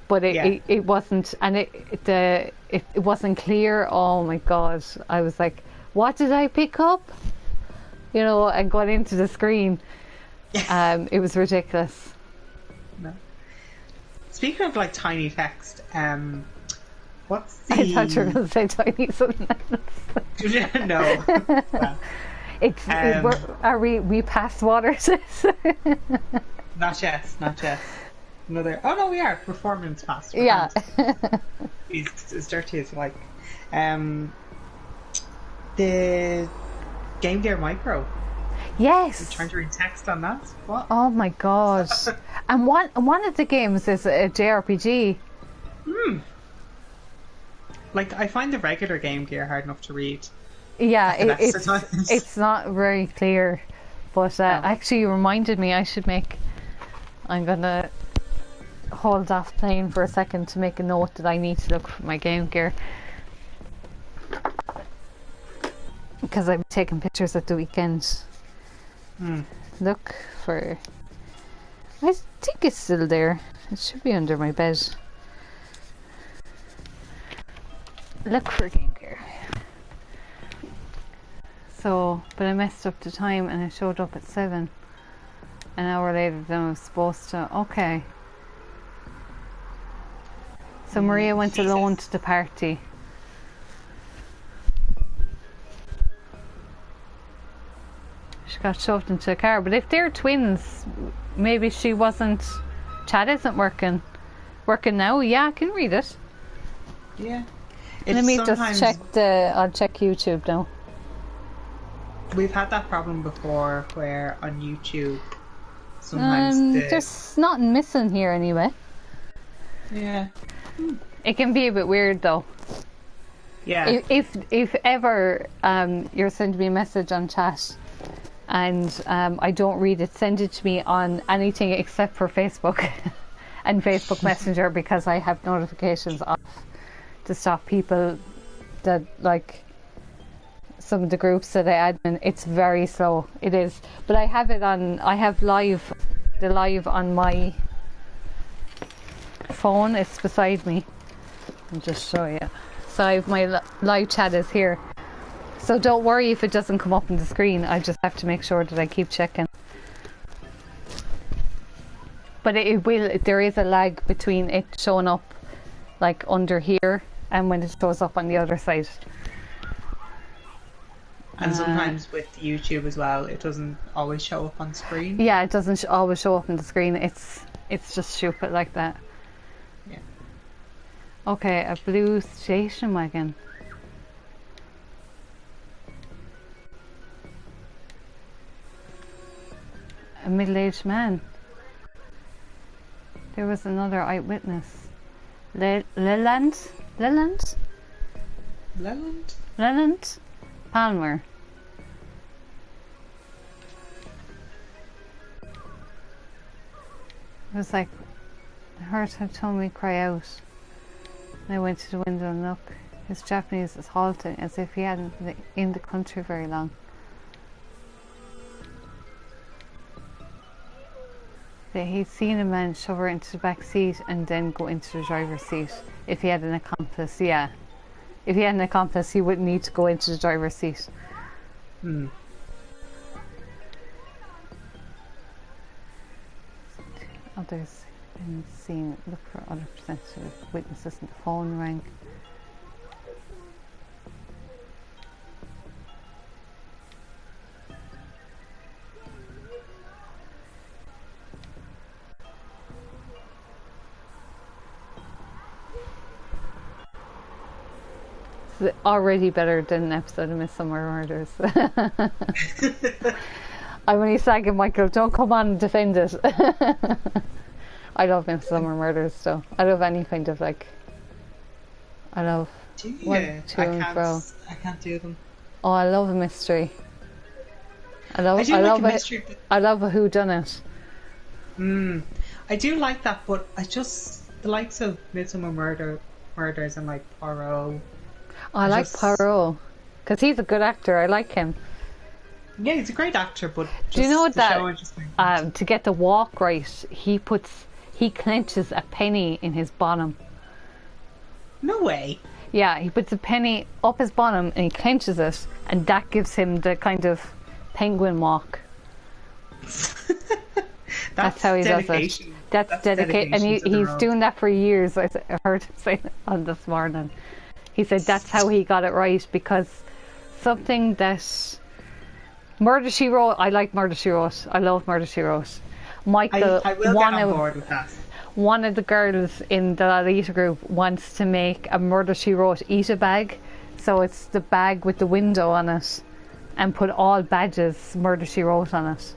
but it wasn't, and it wasn't clear. Oh my god, I was like, what did I pick up? You know, and got into the screen. It was ridiculous. No. Speaking of like tiny text, what's the? I thought you were going to say tiny something else. No. Well, Are we past water? not yet. Not yet. Another. Oh no, we are. We're 4 minutes past. Yeah. He's as dirty as you like. The Game Gear Micro. Yes. You're trying to read text on that? What? Oh my god. And one of the games is a JRPG. Like, I find the regular Game Gear hard enough to read. Yeah, Sometimes. it's not very clear. But actually you reminded me I'm gonna hold off playing for a second to make a note that I need to look for my Game Gear. Because I'm taking pictures at the weekend. Look for... I think it's still there. It should be under my bed. Look for Game Gear. So, but I messed up the time and it showed up at 7. An hour later than I was supposed to. Okay. So Maria went alone to the party. She got shoved into a car. But if they're twins, maybe she wasn't... Chat isn't working. Working now? Yeah, I can read it. Yeah. Let me just check I'll check YouTube now. We've had that problem before where on YouTube sometimes there's nothing missing here anyway. Yeah. It can be a bit weird though. Yeah. If ever you're sending me a message on chat and I don't read it, send it to me on anything except for Facebook and Facebook Messenger, because I have notifications off to stop people that, like, some of the groups that I admin. It's very slow. It is. But I have it on, the live on my phone. It's beside me. I'll just show you. So I have my live chat is here. So don't worry if it doesn't come up on the screen. I just have to make sure that I keep checking. But it will, there is a lag between it showing up like under here and when it shows up on the other side. And sometimes with YouTube as well, it doesn't always show up on screen. Yeah, it doesn't always show up on the screen. It's just stupid like that. Yeah. Okay, a blue station wagon. A middle-aged man. There was another eyewitness. Leland Palmer. It was like, the heart had told me cry out. And I went to the window and looked. His Japanese was halting as if he hadn't been in the country very long. He'd seen a man shove her into the back seat and then go into the driver's seat. If he had an accomplice, yeah. If he had an accomplice, he wouldn't need to go into the driver's seat. Others been seen. Look for other potential witnesses and the phone rang. Already better than an episode of Midsummer Murders. I'm only sagging Michael, don't come on and defend it. I love Midsummer Murders, so I love any kind of like, I love one, two and fro. I can't do them. Oh, I love a mystery. I love a whodunit. I do like that, but I just, the likes of Midsummer Murders and like Poirot. I like Poirot because he's a good actor. I like him. Yeah, he's a great actor, but do you know that to get the walk right, he clenches a penny in his bottom. No way. Yeah, he puts a penny up his bottom and he clenches it, and that gives him the kind of penguin walk. That's how he dedication. does it. That's dedication, and he's doing that for years. I heard him say it on this morning. He said that's how he got it right, because something that Murder She Wrote. I like Murder She Wrote. I love Murder She Wrote. Michael, I will get on board with that. One of the girls in the Lalita group wants to make a Murder She Wrote Eat-A bag, so it's the bag with the window on it, and put all badges Murder She Wrote on it.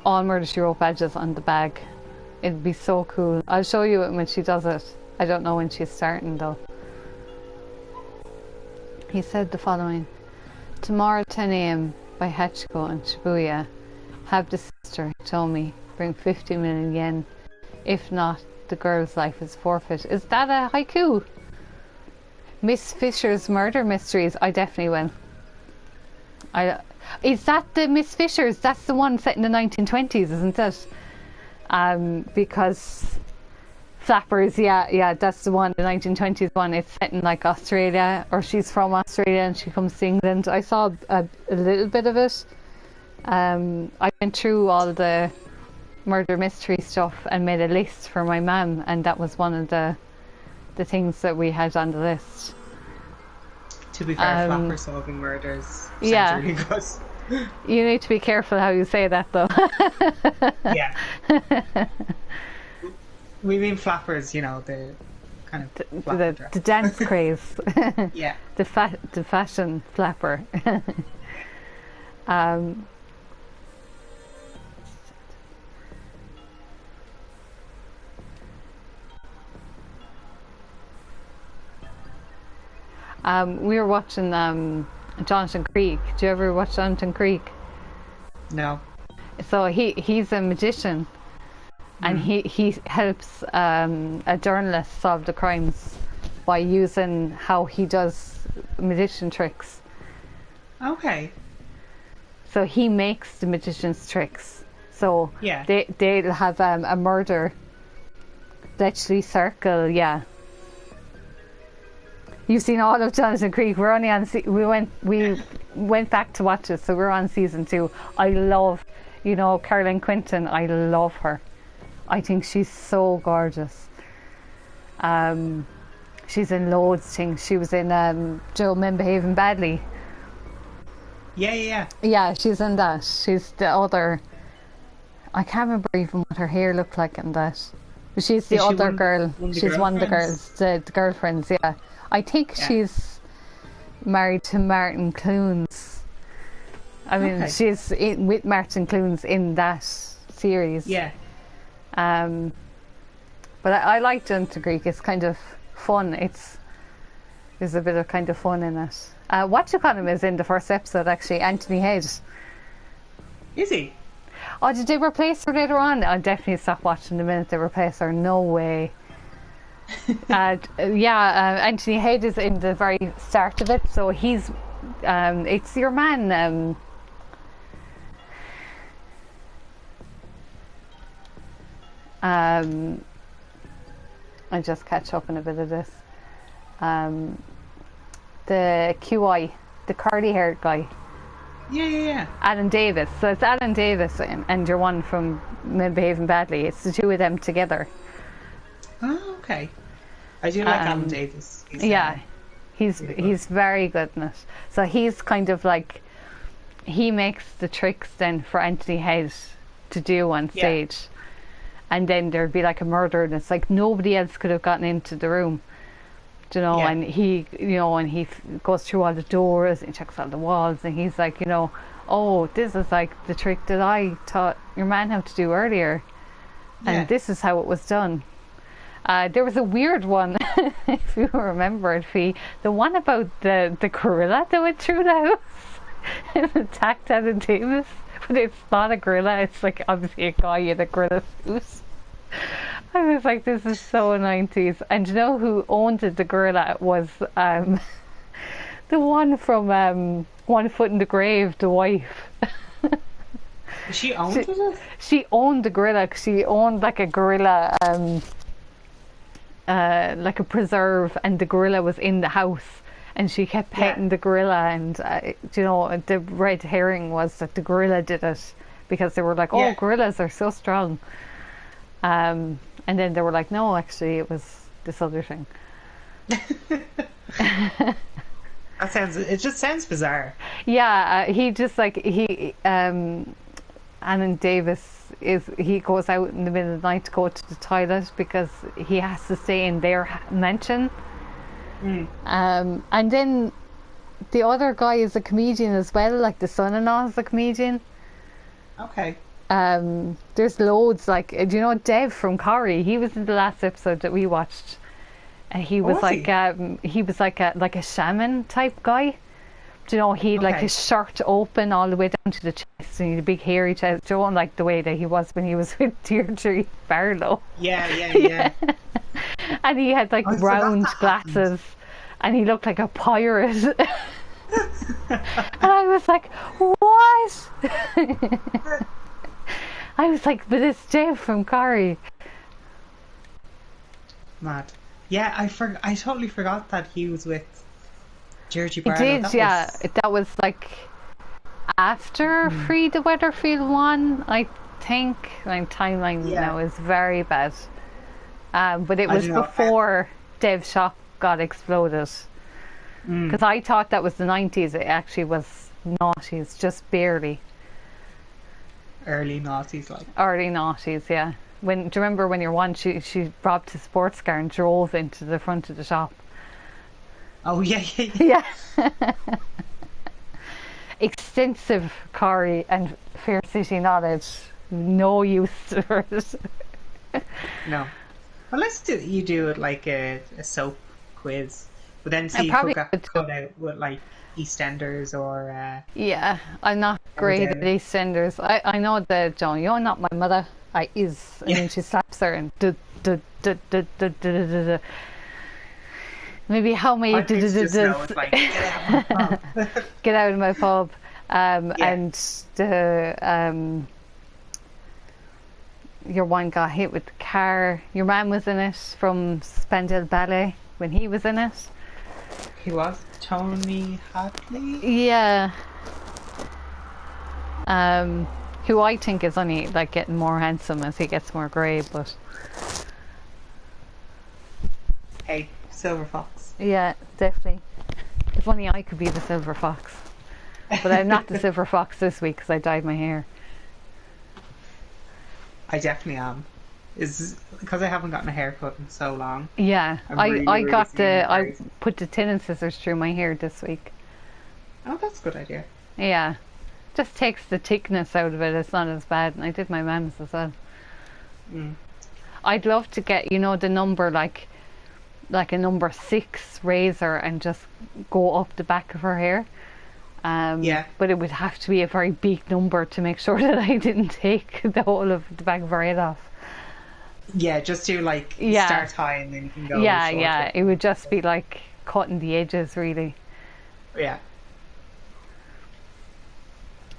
All Murder She Wrote badges on the bag. It'd be so cool. I'll show you it when she does it. I don't know when she's starting though. He said the following: tomorrow 10 a.m. by Hachiko and Shubuya, have the sister told me bring 50 million yen. If not, the girl's life is forfeit. Is that a haiku? Miss Fisher's murder mysteries. I definitely will. Is that the Miss Fisher's? That's the one set in the 1920s, isn't it? Because Flappers, yeah, that's the one, the 1920s one. It's set in like Australia, or she's from Australia and she comes to England. I saw a little bit of it. I went through all the murder mystery stuff and made a list for my mum, and that was one of the things that we had on the list. To be fair, Flapper solving murders. Yeah. Really good. You need to be careful how you say that though. Yeah. We mean flappers, you know, the kind of the dance craze. Yeah. The fashion flapper. We were watching Jonathan Creek. Do you ever watch Jonathan Creek? No. So he's a magician, and he helps a journalist solve the crimes by using how he does magician tricks. Okay. So he makes the magician's tricks. So yeah, they'll have a murder literally circle. Yeah. You've seen all of Jonathan Creek. We're only on. We went back to watch it, so we're on season 2. I love, Caroline Quinton. I love her. I think she's so gorgeous. She's in loads of things. She was in Joe Men Behaving Badly. Yeah. Yeah, she's in that. She's the other. I can't remember even what her hair looked like in that. But she's the other girl. She's one of the girls, the girlfriends. Yeah. I think she's married to Martin Clunes. I mean, she's with Martin Clunes in that series. Yeah. But I like Jonathan Creek. It's kind of fun. There's a bit of kind of fun in it. Whatchacallhim is in the first episode, actually. Anthony Head. Is he? Oh, did they replace her later on? I'll definitely stop watching the minute they replace her. No way. Anthony Head is in the very start of it, so he's it's your man I'll just catch up on a bit of this. The QI, the curly haired guy. Yeah. Alan Davis. So it's Alan Davis and your one from Men Behaving Badly. It's the two of them together. Oh, okay. I do like Alan Davis. He's very good in it. So he's kind of like, he makes the tricks then for Anthony Head to do on stage. And then there'd be like a murder, and it's like nobody else could have gotten into the room. And he, and he goes through all the doors and checks all the walls, and he's like, oh, this is like the trick that I taught your man how to do earlier, and this is how it was done. There was a weird one, if you remember it, Fee, the one about the gorilla that went through the house and attacked Alan Davis, but it's not a gorilla, it's like obviously a guy in a gorilla suit. I was like, this is so 90s. And who owned it, the gorilla, was the one from One Foot in the Grave, the wife. She owned it? She owned the gorilla. She owned like a gorilla like a preserve, and the gorilla was in the house, and she kept petting the gorilla, and you know, the red herring was that the gorilla did it because they were like, oh, gorillas are so strong, and then they were like, no, actually it was this other thing. It just sounds bizarre. Yeah, he just like Alan Davis he goes out in the middle of the night to go to the toilet because he has to stay in their mansion. And then the other guy is a comedian as well, like the son-in-law is a comedian. Okay. There's loads, like, do you know Dev from Corrie? He was in the last episode that we watched, and he was like a shaman type guy. Do you know, he like his shirt open all the way down to the chest, and he had a big hairy chest. Do you know, like the way that he was when he was with Deirdre Barlow? Yeah. And he had like round glasses, and he looked like a pirate. And I was like, what? I was like, but it's Jeff from Corrie. Mad. Yeah, I totally forgot that he was with Deirdre Barlow. He did, that was like after Free the Weatherfield one, I think. My timeline now is very bad. But it was before Dev's shop got exploded. Because I thought that was the 90s. It actually was noughties, just barely. Early noughties, like. Early noughties, yeah. Do you remember when your one, she robbed a sports car and drove into the front of the shop? Oh, yeah. Yeah. Extensive Corrie and Fair City knowledge. No use for it. No. Unless you do it like a soap quiz. But then see if you got cut out with like EastEnders or... Yeah, I'm not great at EastEnders. I know that, John, you're not my mother. I is. And then she slaps her and... Maybe how many... Get out of my pub. And the... your one got hit with the car. Your man was in it from Spandau Ballet when he was in it. He was? Tony Hadley? Yeah. Who I think is only like getting more handsome as he gets more grey, but... Hey, Silver Fox. Yeah, definitely. If only I could be the Silver Fox. But I'm not the Silver Fox this week because I dyed my hair. I definitely am. Is because I haven't gotten a haircut in so long. Yeah, I I put the tin and scissors through my hair this week. Oh, that's a good idea. Yeah, just takes the thickness out of it. It's not as bad. And I did my mum's as well. I'd love to get, you know, the number like a number 6 razor and just go up the back of her hair. But it would have to be a very big number to make sure that I didn't take the whole of the back of her head off. Yeah, just do like start high and then you can go shorter. Yeah, it would just be like cutting the edges really. Yeah.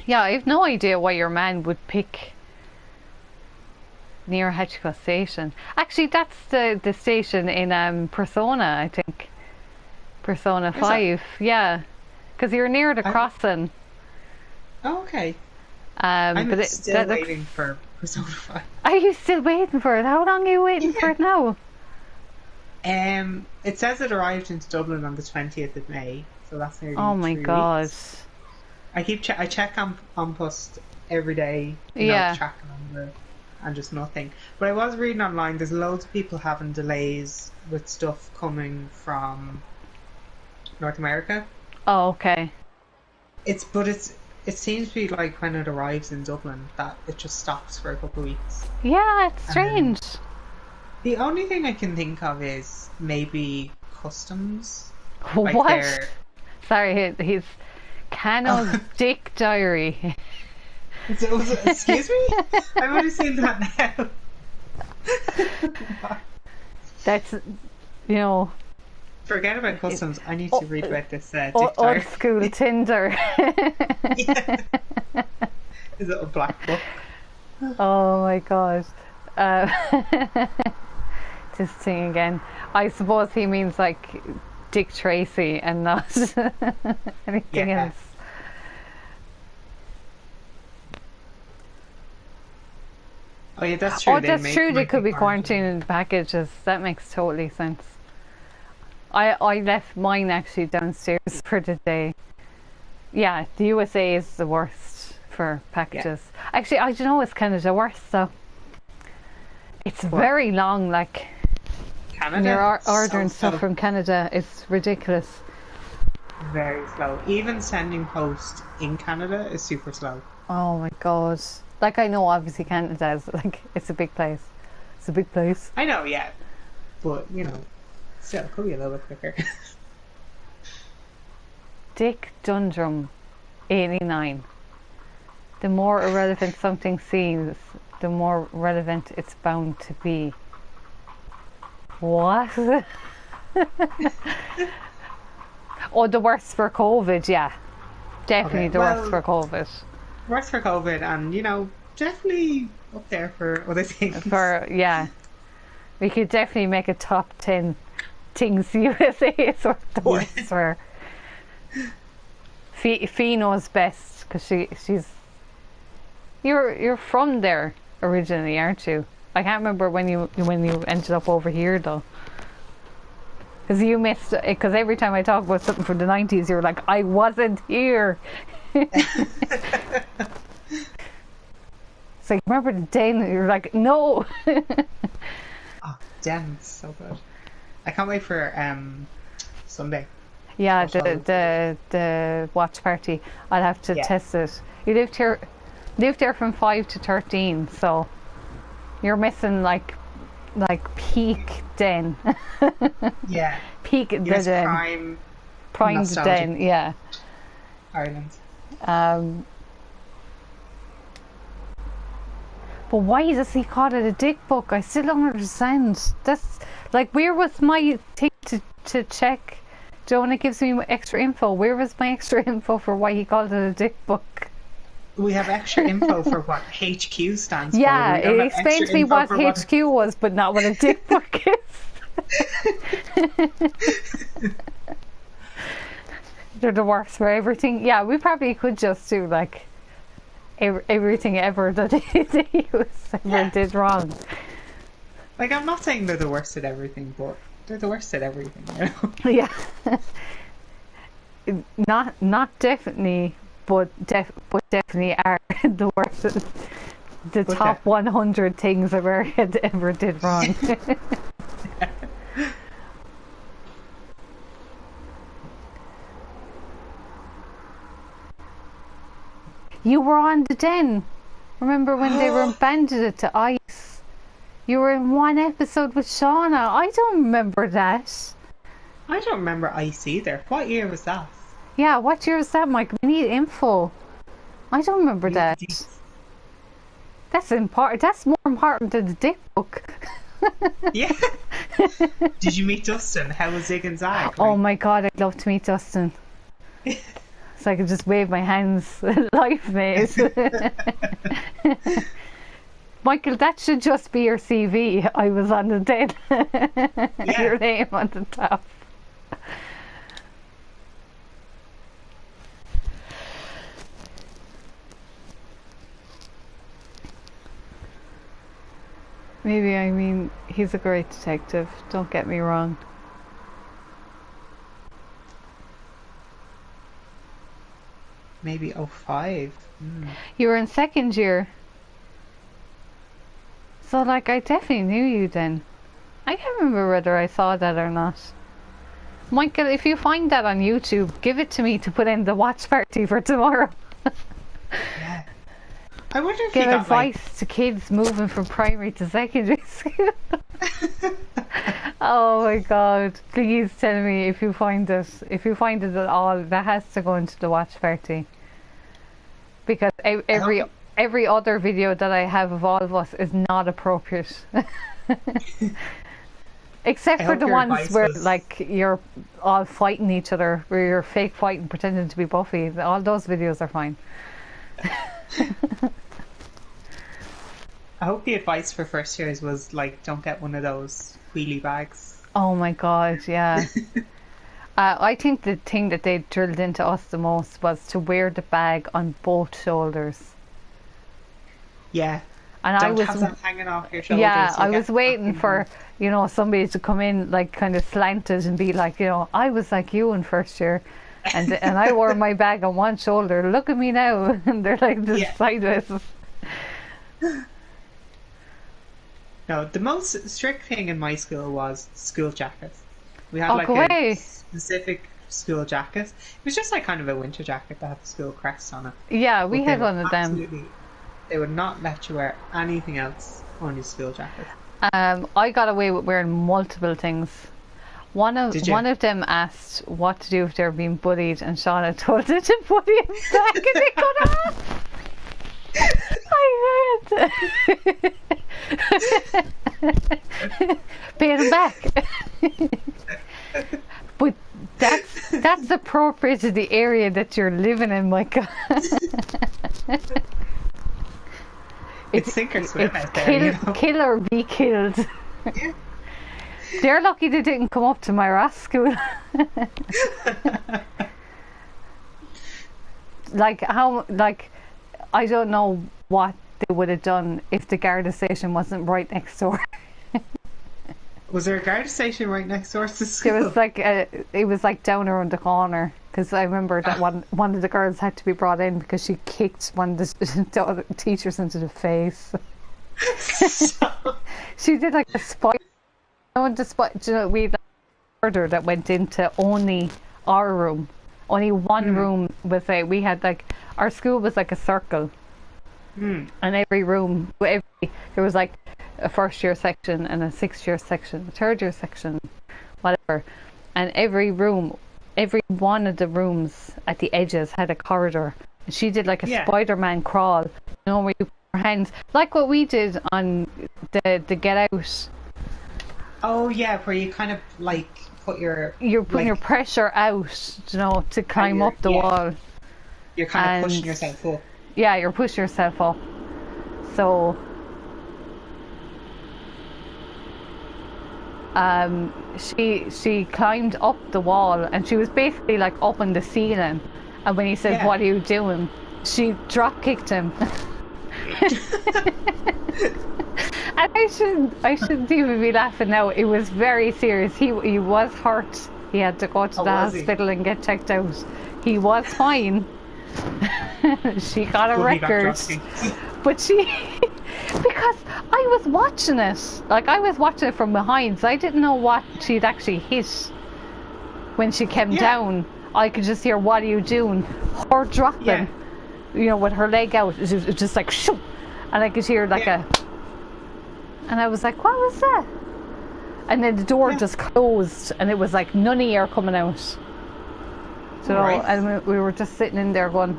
Yeah, I have no idea why your man would pick near Hitchcock Station. Actually, that's the station in Persona, I think. Persona 5, yeah. Because you're near the crossing. Oh, okay. I'm still waiting for Persona 5. Are you still waiting for it? How long are you waiting for it now? It says it arrived into Dublin on the 20th of May, so that's nearly 3 God. weeks. I check on Post every day, tracking number, and just nothing. But I was reading online, there's loads of people having delays with stuff coming from North America. Oh, okay. It seems to be like when it arrives in Dublin that it just stops for a couple of weeks. Yeah, it's strange. The only thing I can think of is maybe customs. What? Sorry, he's Cano's Dick Diary. Excuse me? I've only seen that now. That's, you know... Forget about customs. I need to read about this Dick Diary. Old school Tinder. Is it a black book? Oh my god. this thing again. I suppose he means like Dick Tracy and not anything Yeah. else. Oh yeah, that's true. Oh, that's true. They might could be quarantined. quarantined in packages. That makes totally sense. I left mine actually downstairs for the day. Yeah, the USA is the worst for packages. Actually, I don't know, is Canada worse though? It's What? very long, like Canada. when you're so ordering stuff slow. from Canada, it's ridiculous. Very slow. Even sending post in Canada is super slow. Oh my god. Like I know obviously Canada is like it's a big place. It's a big place. I know, yeah, but you know, still it could be a little bit quicker. Dick Dundrum, 89. The more irrelevant something seems, the more relevant it's bound to be. What? Oh, the worst for COVID, yeah. Definitely Okay, the well- worst for COVID. Worse for COVID, and you know, definitely up there for other things. For, yeah. We could definitely make a top 10 things USA is the worst for. Fee knows best, because she's... You're from there originally, aren't you? I can't remember when you ended up over here though. Because you missed it. Because every time I talk about something from the 90s, you're like, I wasn't here. It's like, remember the day? And you're like, no. Oh, damn, it's so good. I can't wait for Sunday. Yeah, Watch all of the watch party. I'll have to Yeah. test it. You lived there from 5 to 13, so you're missing like peak den. Yeah, Peak the yes, den. prime Primed nostalgia. den, yeah. Ireland. But why does he call it a dick book? I still don't understand. That's like, where was my thing to check? Jonah gives me extra info. Where was my extra info for why he called it a dick book? We have extra info for what HQ stands Yeah, for. We don't it have explained extra to me info what for HQ was, but not what a dick book is. They're the worst for everything. Yeah, we probably could just do like everything ever that he ever did wrong. Like, I'm not saying they're the worst at everything, but they're the worst at everything, you know? Yeah. Not definitely, but definitely are the worst. The But top 100 things America ever did wrong. You were on the Den. Remember when they were banded it to ice? You were in one episode with Shauna. I don't remember that. I don't remember Ice either. What year was that? Yeah, what year was that, Mike? We need info. I don't remember that. That's important. That's more important than the dick book. Yeah. Did you meet Dustin? How was Zig and Zag? Oh my god, I'd love to meet Dustin. So I could just wave my hands. Life, mate. Michael, that should just be your CV. I was on the Den. Yeah. Your name on the top. Maybe, I mean, he's a great detective, don't get me wrong. Maybe 05. You were in second year. So, like, I definitely knew you then. I can't remember whether I saw that or not. Michael, if you find that on YouTube, give it to me to put in the watch party for tomorrow. Yeah. I wonder if Give you got advice to kids moving from primary to secondary school. Oh my god. Please tell me if you find it. If you find it at all, that has to go into the watch party. Because every other video that I have of all of us is not appropriate. Except for hope the your ones advice where was- like you're all fighting each other, where you're fake fighting pretending to be Buffy. All those videos are fine. I hope the advice for first years was like, don't get one of those wheelie bags. Oh my god, yeah. I think the thing that they drilled into us the most was to wear the bag on both shoulders. Yeah. And I Don't was, have that hanging off your yeah, shoulders. I You'll was get waiting fucking for, you know, somebody to come in like kind of slanted and be like, you know, I was like you in first year. And I wore my bag on one shoulder. Look at me now. And they're like this Yeah. sideways. No, the most strict thing in my school was school jackets. We had Oh, like go a away. specific school jacket. It was just like kind of a winter jacket that had the school crest on it. Yeah, we But they had would one of them. absolutely, they would not let you wear anything else on your school jacket. I got away with wearing multiple things. Did you? One of them asked what to do if they were being bullied, and Shauna told it to bully him back, and they got off. I heard. Pay them back. But that's appropriate to the area that you're living in, Micah. It's sink or swim It's out there, you know? kill or be killed. Yeah. They're lucky they didn't come up to my Ross school. I don't know what they would have done if the Garda station wasn't right next door. Was there a Garda station right next door to school? There was it was like down around the corner, because I remember that one of the girls had to be brought in because she kicked one of the other teachers into the face. She did like a spike. You know, we had a order that went into only our room. Only one room was we had like, our school was like a circle. And every room, there was like a first year section and a 6th year section, a 3rd year section, whatever. And every one of the rooms at the edges had a corridor. And she did like a Spider-Man crawl, you know, where you put your hands, like what we did on the Get Out. Oh yeah, where you kind of like you're putting your pressure out, you know, to climb up the wall. You're kind of pushing yourself up. Yeah, you're pushing yourself up. So she climbed up the wall, and she was basically like up on the ceiling, and when he said, "What are you doing?" she drop kicked him. And I shouldn't even be laughing now. It was very serious. He was hurt. He had to go to the hospital and get checked out. He was fine. She got a record. But because I was watching it. Like, I was watching it from behind, so I didn't know what she'd actually hit when she came down. I could just hear, "What are you doing?" Her dropping, you know, with her leg out. It was just like, shoo! And I could hear like and I was like, "What was that?" And then the door just closed, and it was like none of air coming out. So, and we were just sitting in there going,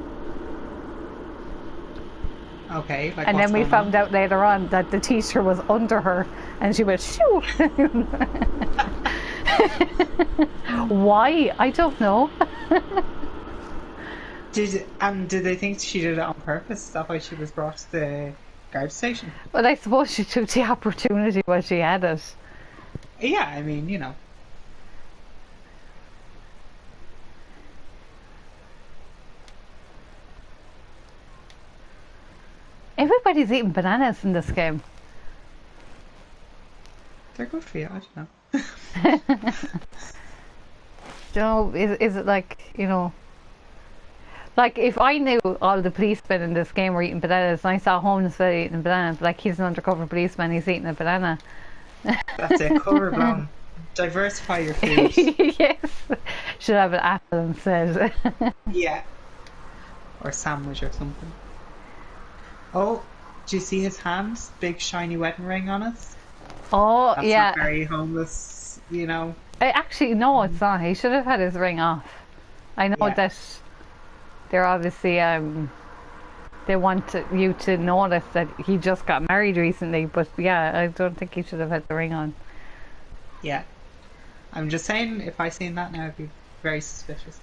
okay. Like, and then we found out later on that the teacher was under her, and she went, "Shoo!" Why? I don't know. Did they think she did it on purpose? Is that why she was brought to the guard station? But I suppose she took the opportunity while she had it. Yeah, I mean, you know. Everybody's eating bananas in this game. They're good for you, I don't know. You know, is it like, you know, like if I knew all the policemen in this game were eating bananas, and I saw a homeless fella eating bananas, like, he's an undercover policeman, he's eating a banana. That's it, cover blown. Diversify your food. Yes. Should have an apple instead. Yeah. Or a sandwich or something. Oh, do you see his hands? Big shiny wedding ring on it? Oh, That's yeah. not very homeless, you know. Actually, no, it's not. He should have had his ring off. I know that they're obviously, they want you to notice that he just got married recently, but yeah, I don't think he should have had the ring on. Yeah. I'm just saying, if I seen that now, I'd be very suspicious.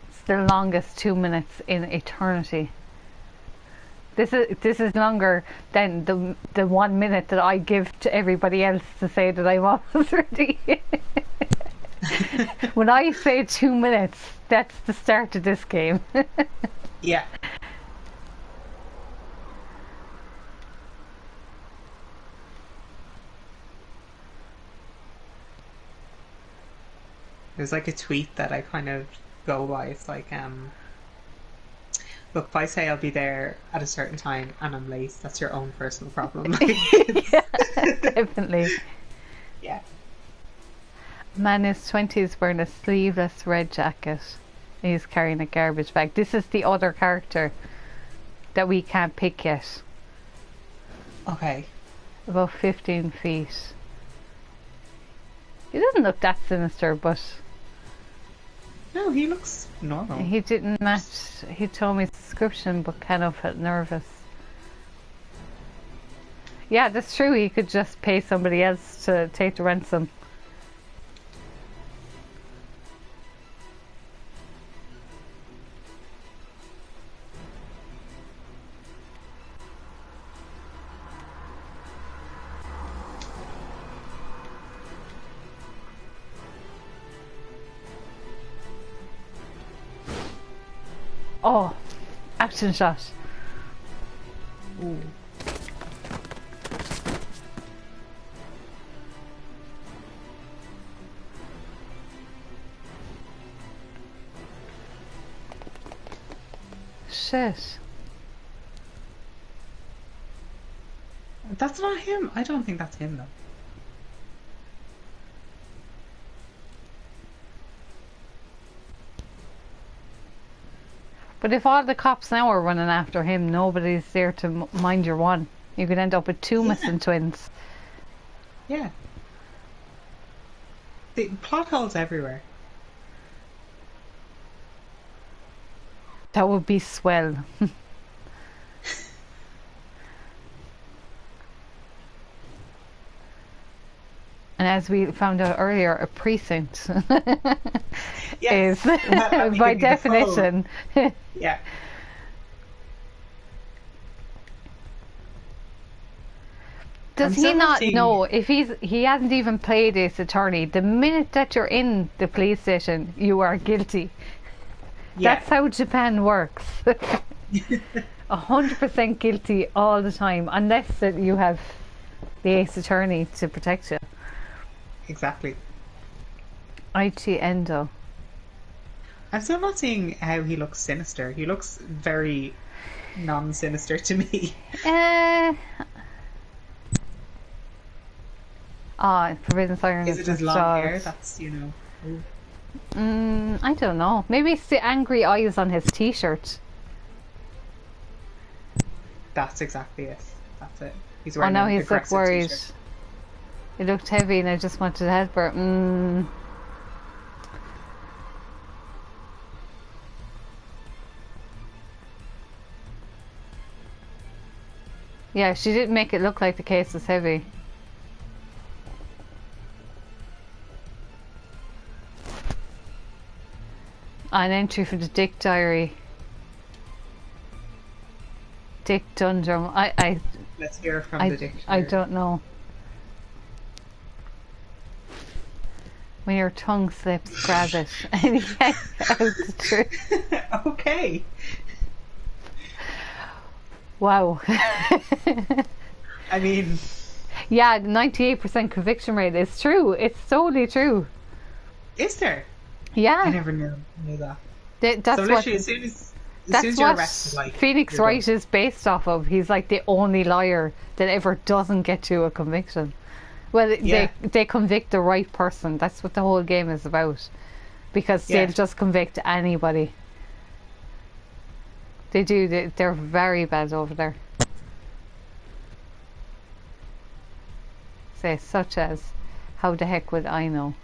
It's their longest 2 minutes in eternity. This is longer than the 1 minute that I give to everybody else to say that I'm almost ready. When I say 2 minutes, that's the start of this game. Yeah. There's like a tweet that I kind of go by. It's like, look, if I say I'll be there at a certain time and I'm late, that's your own personal problem. Like, Yeah, definitely. yeah. Man in his 20s wearing a sleeveless red jacket. He's carrying a garbage bag. This is the other character that we can't pick yet. Okay. About 15 feet. He doesn't look that sinister, but No, he looks normal. he didn't match. He told me his description, but kind of felt nervous. Yeah, that's true. He could just pay somebody else to take the ransom. Oh, action shot. Ooh. Shit. That's not him. I don't think that's him though. But if all the cops now are running after him, nobody's there to mind your one. You could end up with two missing twins. Yeah. The plot holes everywhere. That would be swell. And as we found out earlier, a precinct Yes. is, Let me by give you the full- definition, Yeah. does I'm he still not seeing- know if he hasn't even played Ace Attorney? The minute that you're in the police station, you are guilty. Yeah. That's how Japan works. 100% guilty all the time, unless that you have the Ace Attorney to protect you. Exactly. Aichi Endo. I'm still not seeing how he looks sinister. He looks very non-sinister to me. Forbidden Siren Is it his long hair? That's, ooh. I don't know. Maybe it's the angry eyes on his t-shirt. That's exactly it. That's it. He's Oh, wearing now an he's like aggressive worried. t-shirt. It looked heavy and I just wanted to help her. Yeah, she didn't make it look like the case was heavy. An entry from the Dick Diary. Dick Dundrum. Let's hear from the dictionary. I don't know. When your tongue slips, grab it and get out the truth. Okay. Wow. I mean, Yeah, 98% conviction rate is true. It's totally true. is there? Yeah. I never knew that. That's So what. literally, as soon as That's you're what arrested, like, Phoenix you're Wright done. is based off of. He's like the only lawyer that ever doesn't get to a conviction. Well, Yeah. they convict the right person. That's what the whole game is about. Because Yeah. they'll just convict anybody. They do. They're very bad over there. Say, such as, how the heck would I know?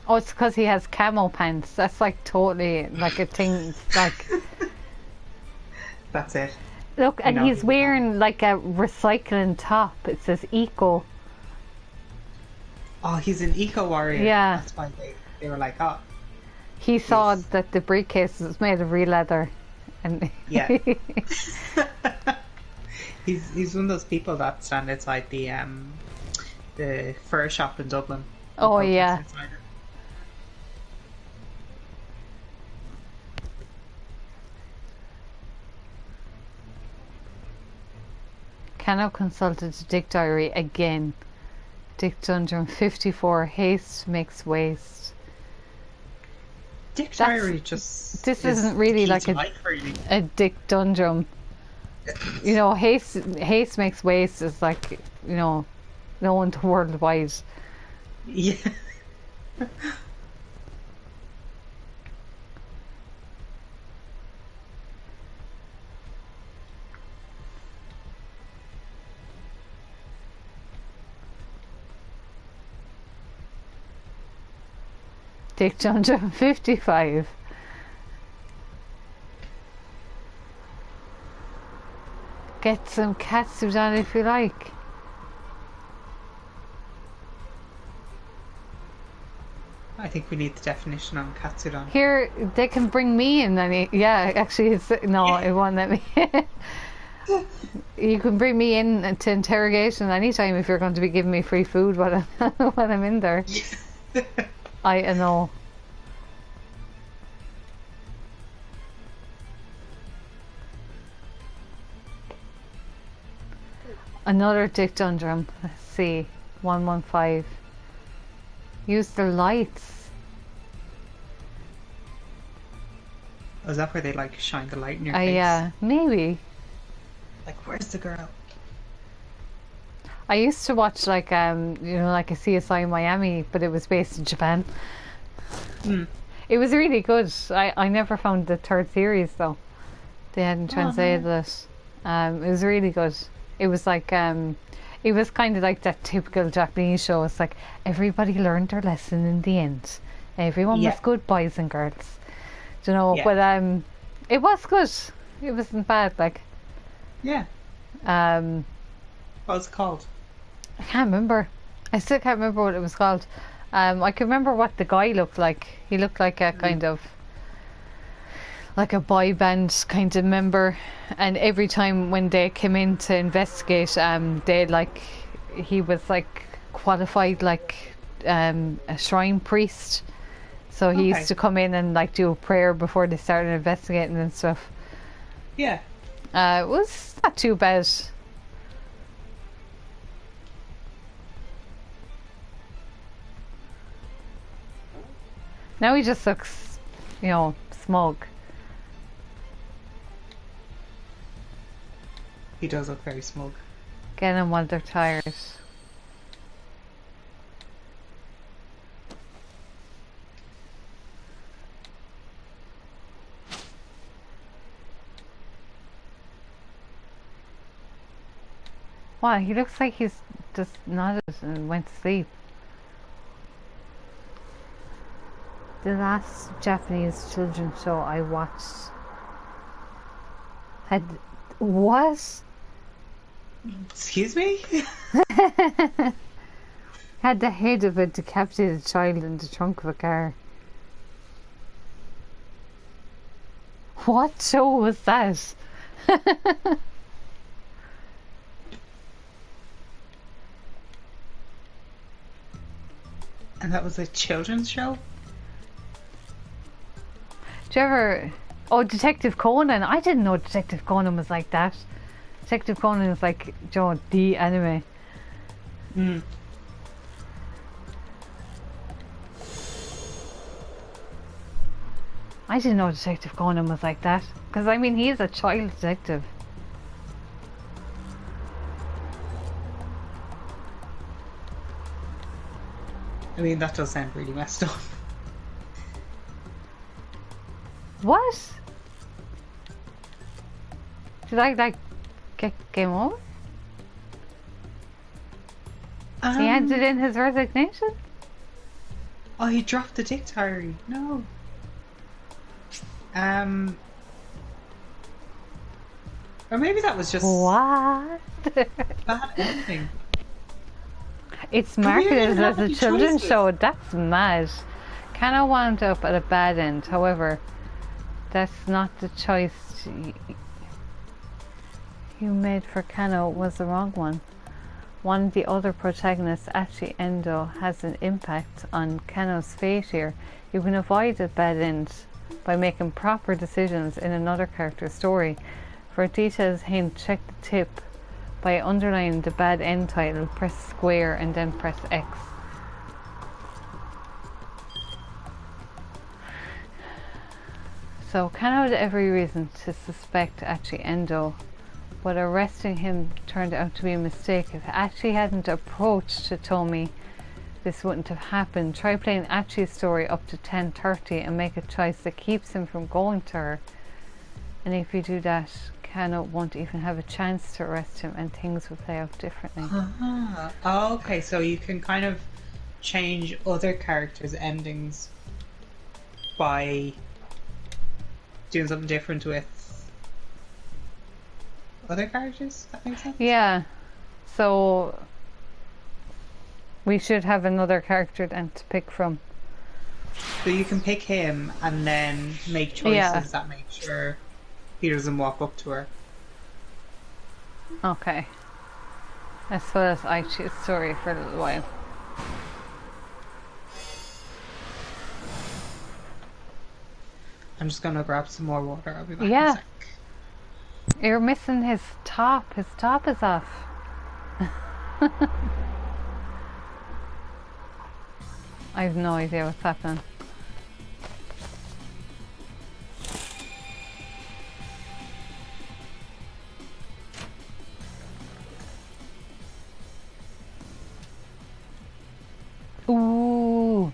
Oh, it's because he has camo pants. That's like totally like a thing. Like That's it. Look, You and know, he's wearing like a recycling top. It says eco. oh, he's an eco warrior. Yeah. That's why they were like, oh, He saw he's that the briefcase was made of real leather, and yeah. He's one of those people that stand outside the fur shop in Dublin. And oh protest yeah. outside it. Cano consulted Dick Diary again. Dick Dundrum 54. Haste makes waste. Dick Diary just This is isn't really key like to life, really. a Dick Dundrum. You know, haste makes waste is like, you know, known to worldwide. Yeah. Dick Dundrum 55. Get some katsu on if you like. I think we need the definition on katsudon. Here, they can bring me in. Yeah, actually, no, it won't let me. You can bring me in to interrogation anytime if you're going to be giving me free food while I'm in there. I know. Another Dick Dundrum. Let's see. 115. Use the lights. Oh, is that where they like shine the light in your face? Yeah, maybe. Like, where's the girl? I used to watch like you know, like a CSI Miami, but it was based in Japan. Mm. It was really good. I never found the third series though. They hadn't translated it. It was really good. It was like it was kind of like that typical Japanese show. It's like everybody learned their lesson in the end. Everyone was good boys and girls. Do you know? Yeah. But it was good. It wasn't bad. Like Yeah. What was it called? I can't remember. I still can't remember what it was called. I can remember what the guy looked like. He looked like a kind of like a boy band kind of member, and every time when they came in to investigate, they like he was like qualified like a shrine priest. So he used to come in and like do a prayer before they started investigating and stuff. Yeah. It was not too bad. Now he just looks, you know, smug. He does look very smug. Get them while they're tired. Wow, he looks like he's just nodded and went to sleep. The last Japanese children's show I watched had what? Excuse me? Had the head of a decapitated child in the trunk of a car. What show was that? And that was a children's show? Do you ever... Oh, Detective Conan. I didn't know Detective Conan was like that. Detective Conan is like, Joe, the anime. Mm. I didn't know Detective Conan was like that. Because, I mean, he is a child detective. I mean, that does sound really messed up. What? Did I, like, get game over? He handed in his resignation? Oh, he dropped the Dick Diary. No. Or maybe that was just What? bad ending. It's But we didn't marketed even have as a any children's choices. show. That's mad. Kano wound up at a bad end. However, that's not the choice you made for Kano was the wrong one. One of the other protagonists, Achi Endo, has an impact on Kano's fate here. You can avoid a bad end by making proper decisions in another character's story. For a detailed hint, check the tip by underlining the bad end title, press square and then press X. So Kano had every reason to suspect Achi Endo, but arresting him turned out to be a mistake. If Achi hadn't approached Hitomi, this wouldn't have happened. Try playing Achi's story up to 10:30 and make a choice that keeps him from going to her. And if you do that, Kano won't even have a chance to arrest him and things will play out differently. Oh, okay, so you can kind of change other characters' endings by doing something different with other characters? That makes sense? Yeah, so we should have another character then to pick from. So you can pick him and then make choices that make sure he doesn't walk up to her. Okay. As well as I choose story for a little while. I'm just gonna grab some more water. I'll be back in Yeah. a sec. You're missing his top. His top is off. I have no idea what's happening. Ooh.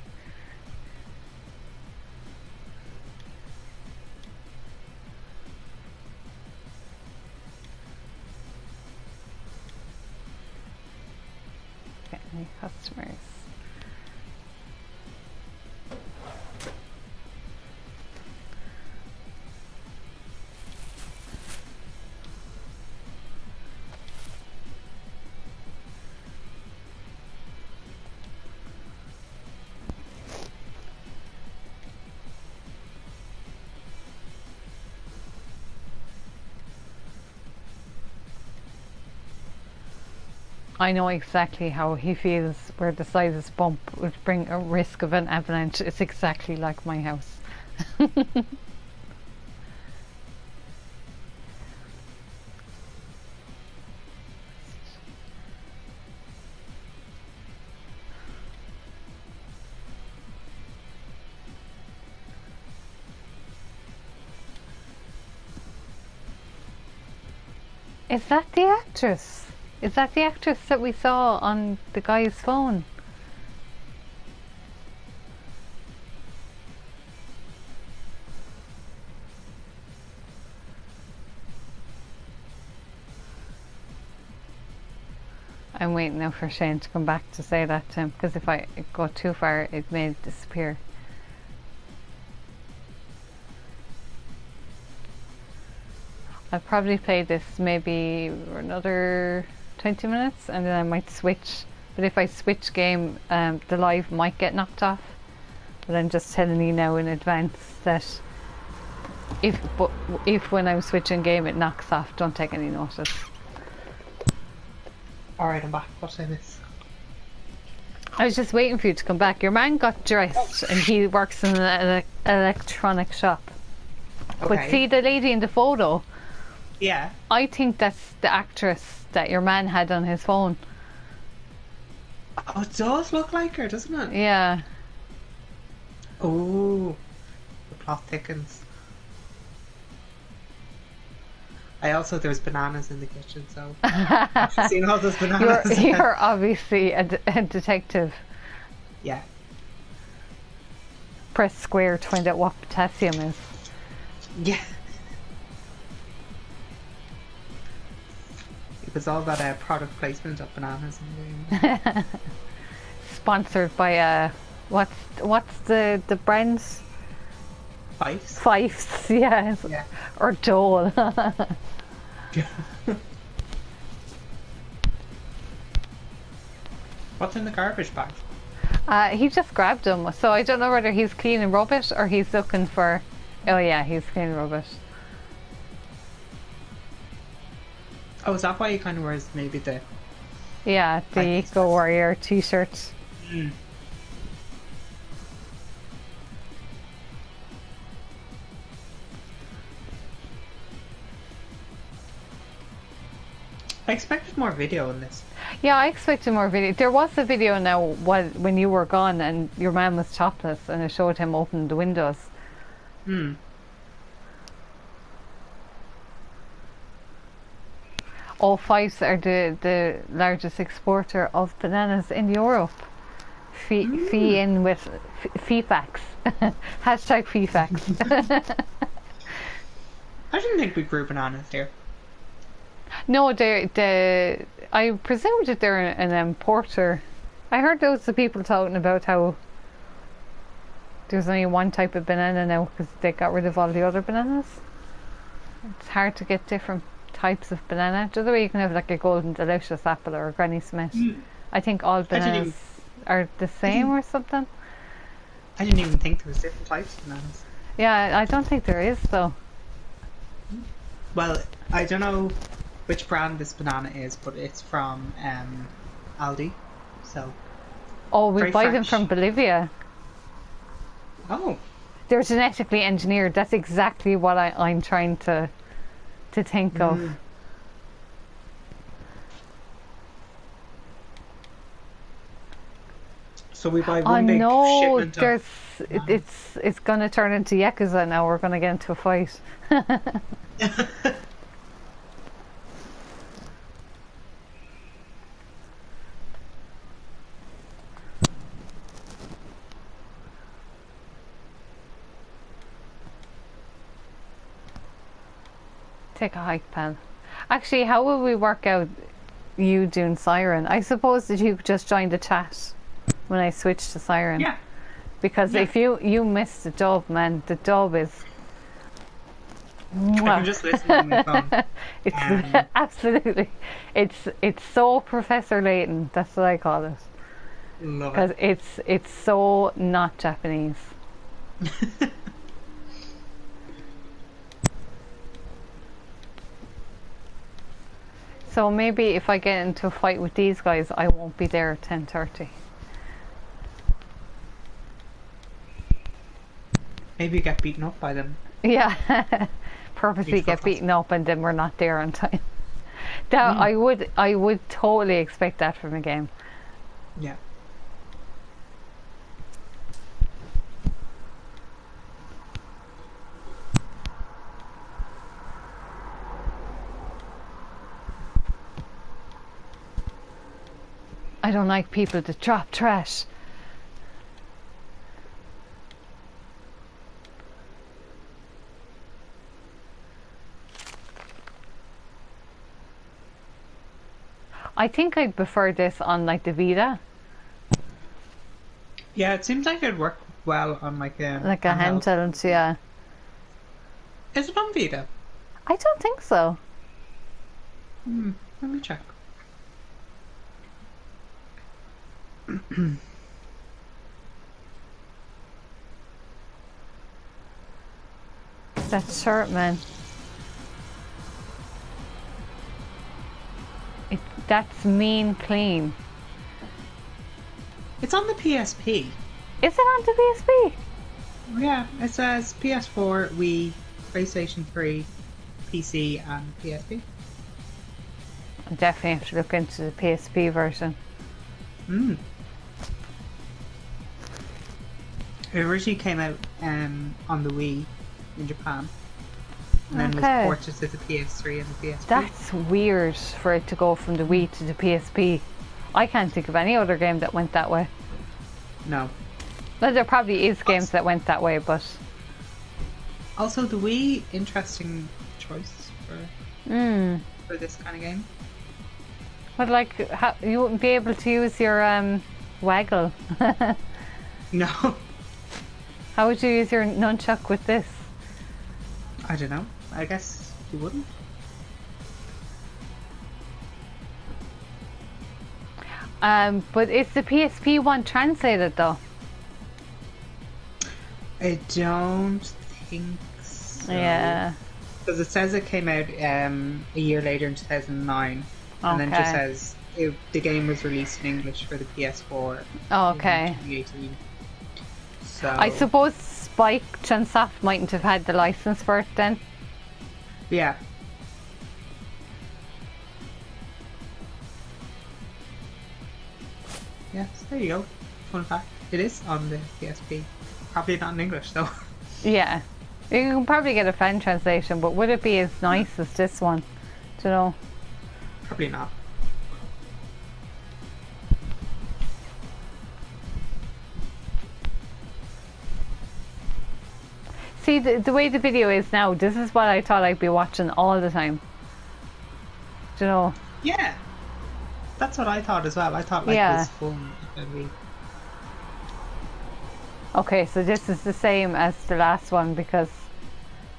Get any customers. I know exactly how he feels where the slightest bump would bring a risk of an avalanche. It's exactly like my house. Is that the actress? Is that the actress that we saw on the guy's phone? I'm waiting now for Shane to come back to say that to him, because if I go too far it may disappear. I'll probably play this maybe for another 20 minutes and then I might switch. But if I switch game, the live might get knocked off. But I'm just telling you now in advance that if when I'm switching game it knocks off, don't take any notice. Alright, I'm back. What did I miss? I was just waiting for you to come back. Your man got dressed and he works in an electronic shop. Okay. But see the lady in the photo? Yeah. I think that's the actress that your man had on his phone. Oh, it does look like her, doesn't it? Yeah. Oh, the plot thickens. There's bananas in the kitchen, so I've seen all those bananas. You're obviously a detective. Yeah. Press square to find out what potassium is. Yeah. It was all that product placement of bananas in the Sponsored by what's the brand? Fifes. Fifes, yes. Yeah. Or Dole. What's in the garbage bag? He just grabbed them, so I don't know whether he's cleaning rubbish or he's looking for. Oh yeah, he's cleaning rubbish. Oh, is that why he kind of wears maybe the... Yeah, the Like- Eco Warrior t-shirt. Mm. I expected more video in this. Yeah, I expected more video. There was a video now when you were gone and your man was topless and it showed him opening the windows. Hmm. All five are the largest exporter of bananas in Europe. Fee in with FEFAX. Hashtag FEFAX. I didn't think we grew bananas here. No, I presumed that they're an importer. I heard loads of people talking about how there's only one type of banana now because they got rid of all the other bananas. It's hard to get different types of banana. The other way you can have like a golden delicious apple or a Granny Smith. I think all bananas are the same or something. I didn't even think there was different types of bananas. Yeah, I don't think there is though. Well, I don't know which brand this banana is, but it's from Aldi. So. Oh, we Very buy them fresh. from Bolivia. Oh. They're genetically engineered. That's exactly what I'm trying to think of. So we buy Oh one big no, shipment there's of... it's gonna turn into Yakuza now. We're gonna get into a fight. Take a hike, pal. Actually, how will we work out you doing Siren? I suppose that you just join the chat when I switch to Siren. Yeah. Because if you miss the dub, man, the dub is. I can just listen on my phone. It's absolutely. It's so Professor Layton. That's what I call it. Love Because it. it's so not Japanese. So maybe if I get into a fight with these guys, I won't be there at 10:30. Maybe you get beaten up by them. Yeah, purposely You'd get fuck us. beaten up and then we're not there on time. That I would totally expect that from a game. Yeah. I don't like people that drop trash. I think I'd prefer this on like the Vita, Yeah, it seems like it'd work well on like a handheld. Yeah, Is it on Vita? I don't think so. Let me check. That shirt, man. That's mean clean. It's on the PSP. Is it on the PSP? Yeah, it says PS4, Wii, PlayStation 3, PC, and PSP. I definitely have to look into the PSP version. It originally came out on the Wii in Japan, and then was Okay. ported to the PS3 and the PSP. That's weird for it to go from the Wii to the PSP. I can't think of any other game that went that way. No. Well, there probably is games that went that way, but Also, the Wii, interesting choice for this kind of game. but like you wouldn't be able to use your waggle. No, How would you use your nunchuck with this? I don't know. I guess you wouldn't. But is the PSP one translated though? I don't think so. Yeah. Because it says it came out a year later in 2009, and then just says the game was released in English for the PS4 Okay. in 2018. So I suppose Spike Chunsoft mightn't have had the license for it then. yeah. Yes, there you go. Fun fact. It is on the PSP. Probably not in English though. Yeah. You can probably get a fan translation, but would it be as nice as this one? Do you know? Probably not. See, the way the video is now, this is what I thought I'd be watching all the time. Do you know? Yeah. That's what I thought as well. I thought like Yeah. this fun. Okay, so this is the same as the last one because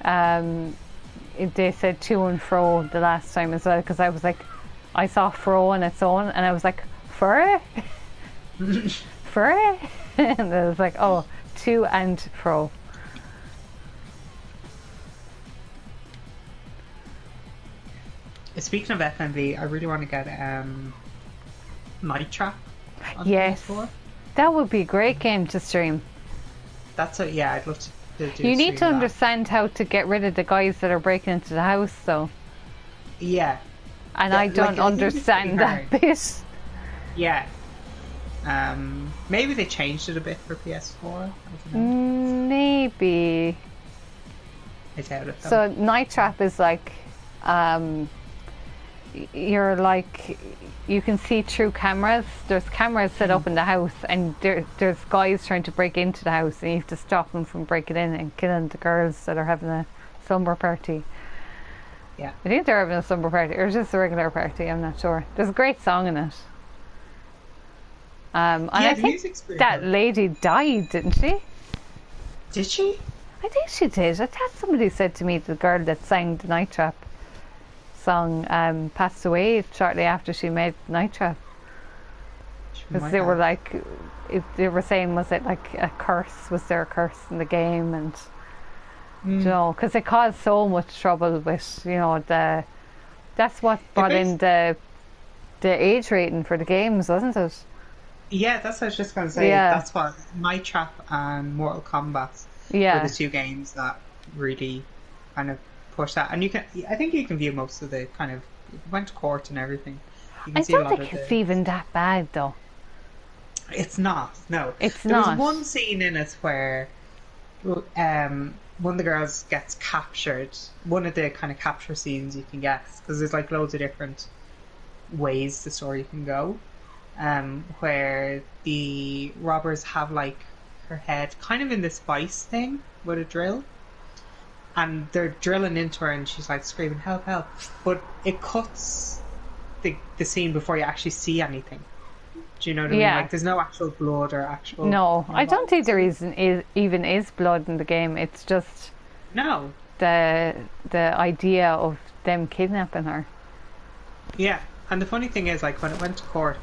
they said to and fro the last time as well, because I was like, I saw fro on its own and I was like, fur? Fur? And I was like, oh, to and fro. Speaking of FMV, I really want to get Night Trap on Yes. PS4. That would be a great game to stream. That's a, yeah, I'd love to do You a need stream to of that. understand how to get rid of the guys that are breaking into the house though. Yeah, And Yeah, I like, don't I think it's pretty understand that hard. bit. yeah. Maybe they changed it a bit for PS4. I don't know. Maybe. I doubt it though. So Night Trap is like, you're like, you can see through cameras. There's cameras set up in the house, and there's guys trying to break into the house, and you have to stop them from breaking in and killing the girls that are having a slumber party. Yeah. I think they're having a slumber party, or just a regular party. I'm not sure. There's a great song in it. And Yeah, I the think music's pretty that good. lady died, didn't she? Did she? I think she did. I thought somebody said to me the girl that sang the Night Trap song passed away shortly after she made Night Trap. She Because might they were have. like, they were saying, was it like a curse? Was there a curse in the game? And you know, because it caused so much trouble with, you know, that's what brought in the age rating for the games, wasn't it? Yeah, that's what I was just going to say. Yeah. That's what Night Trap and Mortal Kombat Yeah. were the two games that really kind of push that. And I think you can view most of the kind of, it went to court and everything. You can I see a don't lot think of it's the, even that bad though. It's not, no. It's there not. was one scene in it where one of the girls gets captured. One of the kind of capture scenes you can get, because there's like loads of different ways the story can go. Where the robbers have like her head kind of in this vice thing with a drill, and they're drilling into her, and she's like screaming "help, help!" But it cuts the scene before you actually see anything. Do you know what I mean? Yeah. Like there's no actual blood or actual. No, I don't think there violence. even is blood in the game. It's just No. the idea of them kidnapping her. Yeah, and the funny thing is, like when it went to court,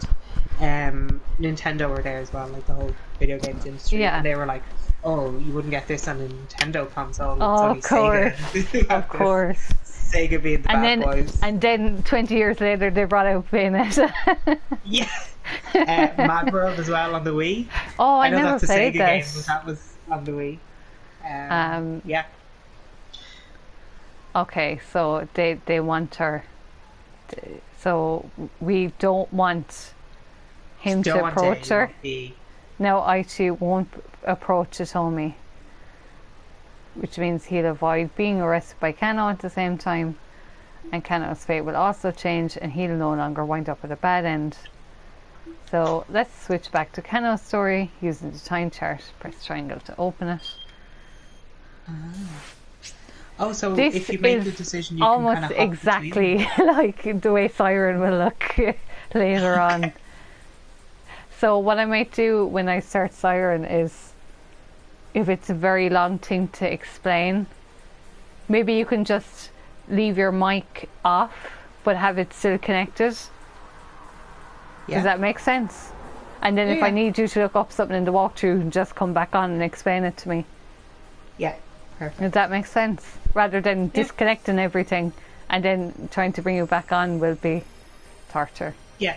Nintendo were there as well, like the whole video games industry. Yeah. And they were like, "Oh, you wouldn't get this on a Nintendo console." Oh, it's of only course, Sega." of course. Sega being the bad boys. And then 20 years later, they brought out Bayonetta. Yeah. Mad World as well on the Wii. Oh, I know never that's a played Sega that. game, but that was on the Wii. Yeah. Okay, so they want her. So we don't want him Don't to want approach her. be- No, I too won't approach Hitomi, which means he'll avoid being arrested by Kano at the same time, and Kano's fate will also change, and he'll no longer wind up at a bad end. So let's switch back to Kano's story using the time chart. Press triangle to open it. Oh, so This if you make is the decision, you almost can kind of exactly like the way Siren will look later on. So what I might do when I start Siren is, if it's a very long thing to explain, maybe you can just leave your mic off but have it still connected. Yeah. Does that make sense? And then if Yeah. I need you to look up something in the walkthrough, just come back on and explain it to me. Yeah. Perfect. Does that make sense? Rather than disconnecting everything and then trying to bring you back on will be torture. Yeah.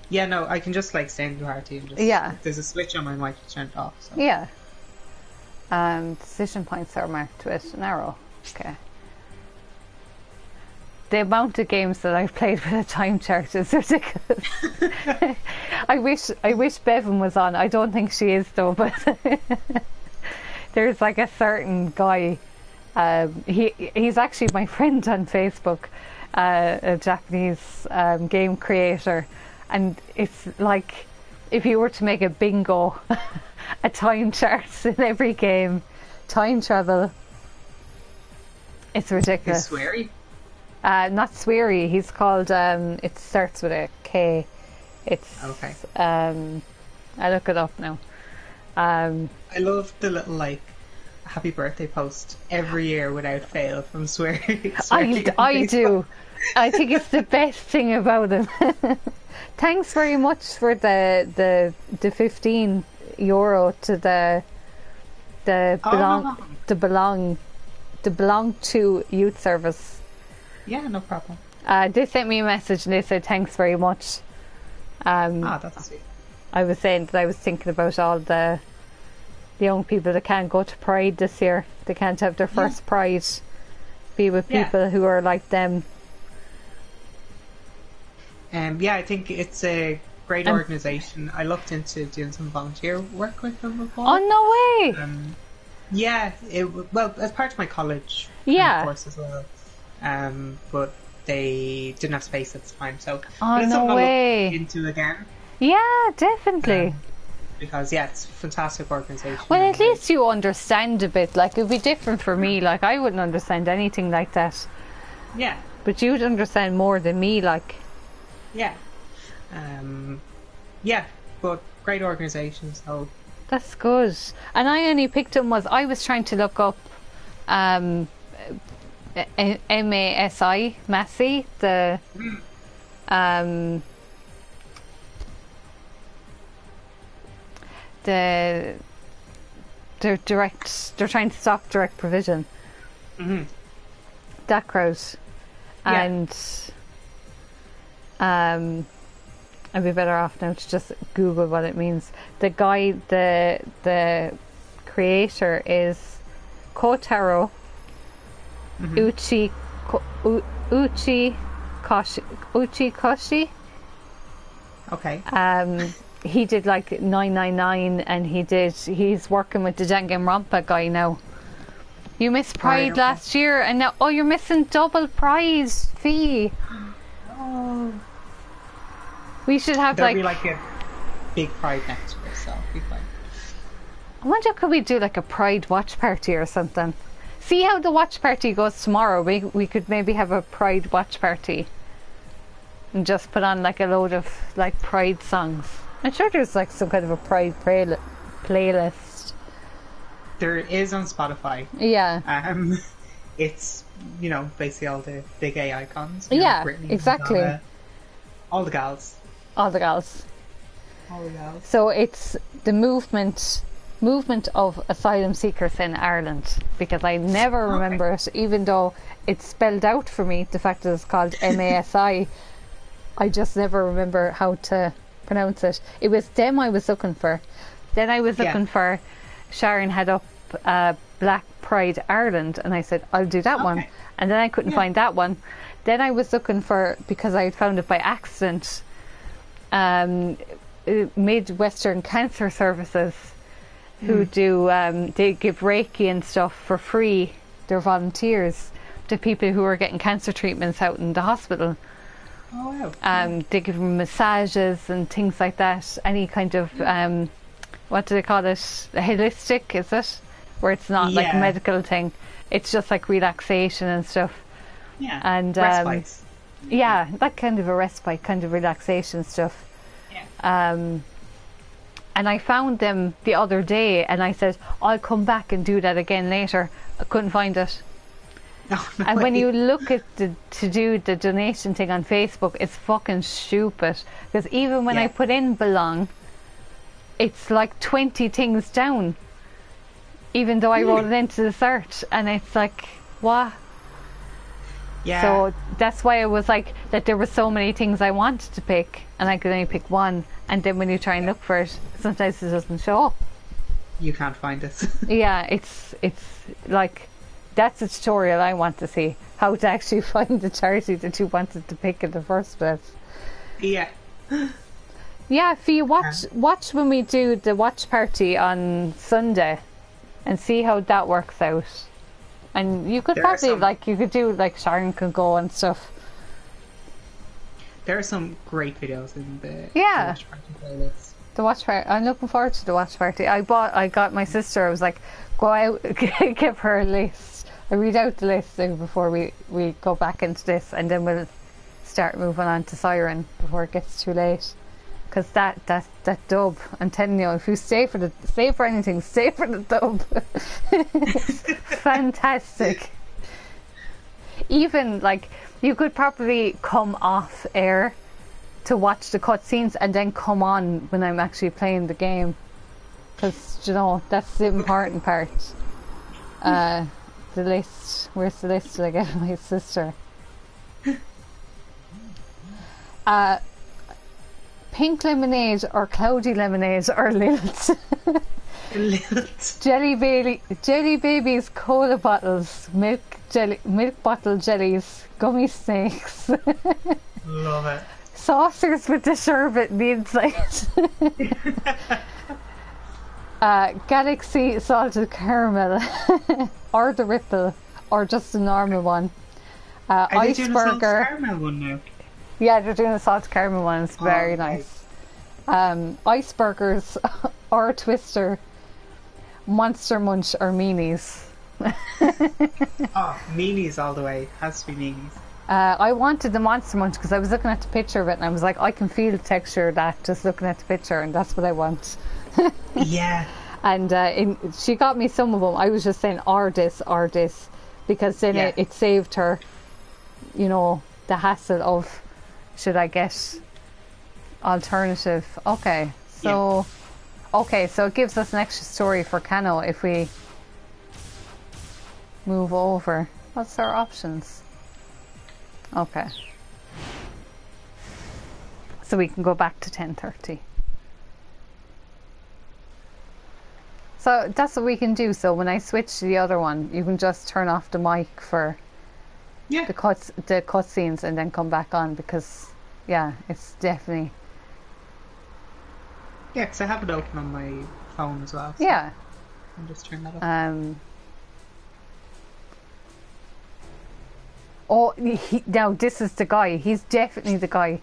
Yeah, no, I can just like stay in the party and just if there's a switch on my mic, just turn it off. So. Yeah. Decision points are marked with an arrow. Okay. The amount of games that I've played with a time chart is ridiculous. I wish Bevan was on. I don't think she is though, but there's like a certain guy. He's actually my friend on Facebook, a Japanese game creator, and it's like if you were to make a bingo, a time chart in every game, time travel. It's ridiculous. Is sweary? Not sweary. He's called. It starts with a K. It's okay. I look it up now. I love the little like happy birthday post every year without fail from sweary. I do. I think it's the best thing about him. Thanks very much for the €15 to the belong to youth service. Yeah, no problem. They sent me a message and they said thanks very much. That's sweet. I was saying that I was thinking about all the young people that can't go to Pride this year. They can't have their first Pride. Be with people who are like them. I think it's a great organisation. I looked into doing some volunteer work with them before. Oh, no way! Well, as part of my college course as well. But they didn't have space at the time, so but it's something I'll look into again. Yeah, definitely. Because it's a fantastic organisation. Well, at least you understand a bit. Like it'd be different for me. Like I wouldn't understand anything like that. Yeah. But you'd understand more than me. Like. Yeah. But great organisation. So. That's good. And I only picked them I was trying to look up. MASI, Massey, the they're trying to stop direct provision. That crowd. And I'd be better off now to just Google what it means. The guy, the creator is Kotaro Uchi Koshi. Okay. He did like 999 and he's working with the Danganronpa guy now. You missed Pride last year and now you're missing double prize fee. Oh. We should have There'll be like a big Pride next year, so it'll be fine. I wonder could we do like a Pride watch party or something? See how the watch party goes tomorrow. We could maybe have a Pride watch party and just put on like a load of like Pride songs. I'm sure there's like some kind of a Pride playlist. There is on Spotify. Yeah. It's basically all the big gay icons. Yeah, Britney, exactly. Madonna, all the gals. All the gals. All the gals. So it's the movement of asylum seekers in Ireland, because I never remember it, even though it's spelled out for me, the fact that it's called MASI. I just never remember how to pronounce it. It was them I was looking for. Then I was looking for, Sharon had up Black Pride Ireland, and I said I'll do that one, and then I couldn't find that one. Then I was looking for, because I had found it by accident, Midwestern Cancer Services, who do they give Reiki and stuff for free. They're volunteers to people who are getting cancer treatments out in the hospital. Oh wow. They give them massages and things like that. Any kind of what do they call it? Holistic, is it? Where it's not like a medical thing. It's just like relaxation and stuff. Yeah. And respite. Yeah, that kind of a respite, kind of relaxation stuff. Yeah. And I found them the other day and I said I'll come back and do that again later. I couldn't find it. Oh, no And when way. you look at to do the donation thing on Facebook, it's fucking stupid. Because even when I Yeah. put in belong, it's like 20 things down. Even though I wrote it into the search, and it's like, what? Yeah. So that's why it was like that there were so many things I wanted to pick, and I could only pick one. And then when you try and look for it, sometimes it doesn't show up. You can't find it. Yeah, it's like that's a tutorial I want to see. How to actually find the charity that you wanted to pick in the first place. Yeah. Yeah, if you watch when we do the watch party on Sunday, and see how that works out. And you could There are probably some- you could do like Sharon could go and stuff. There are some great videos in the Yeah. Watch Party playlist. The watch party. I'm looking forward to the watch party. I got my sister. I was like, go out, give her a list. I read out the list before we go back into this, and then we'll start moving on to Siren before it gets too late. Because that dub, I'm telling you, if you stay for anything, stay for the dub. It's fantastic. Even like you could probably come off air to watch the cutscenes and then come on when I'm actually playing the game, because you know that's the important part. The list. Where's the list? Did I get my sister? Pink lemonade or cloudy lemonade or lilt. Jelly babies, cola bottles, milk bottle jellies, gummy snakes. Love it. Saucers with the sherbet in the inside. Galaxy salted caramel, or the ripple, or just a normal one. Are they doing a salted Iceberger. caramel one now? Yeah, they're doing a salted caramel one. It's very okay. nice. Icebergers, or Twister, Monster Munch, or Meanies. Oh, meanies all the way. Has to be meanies. I wanted the Monster Munch because I was looking at the picture of it and I was like, I can feel the texture of that just looking at the picture, and that's what I want. Yeah. And she got me some of them. I was just saying, or this, because then Yeah. it saved her, you know, the hassle of, should I get alternative? Okay, so it gives us an extra story for Kano if we move over. What's our options? Okay, so we can go back to 10:30. So that's what we can do. So when I switch to the other one, you can just turn off the mic for Yeah. the cutscenes and then come back on, because yeah, it's definitely Yeah, because I have it open on my phone as well. So yeah. I'll just turn that up. Oh, now this is the guy. He's definitely the guy.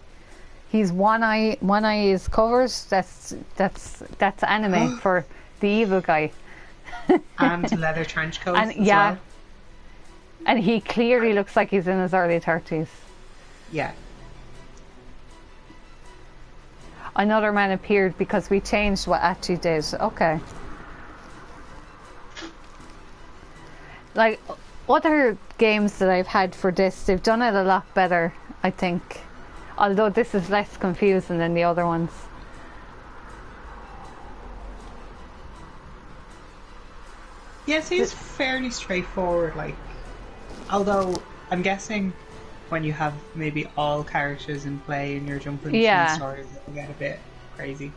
He's one eye is covered. That's anime for the evil guy. And leather trench coat And as yeah, well. and he clearly looks like he's in his early 30s. Yeah. Another man appeared because we changed what Achi did. Okay. Like other games that I've had for this, they've done it a lot better, I think. Although this is less confusing than the other ones. Yeah, it seems fairly straightforward, like, although I'm guessing when you have maybe all characters in play and you're jumping Yeah. between stories, it can get a bit crazy.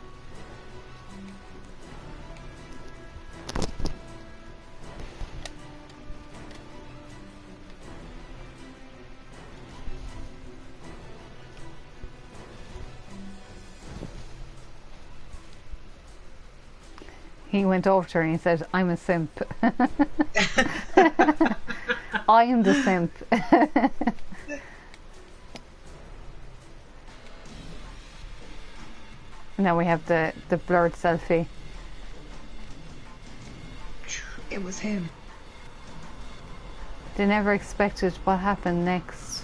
He went over to her and he said, I'm a simp. I am the simp. Now we have the blurred selfie. It was him. They never expected what happened next.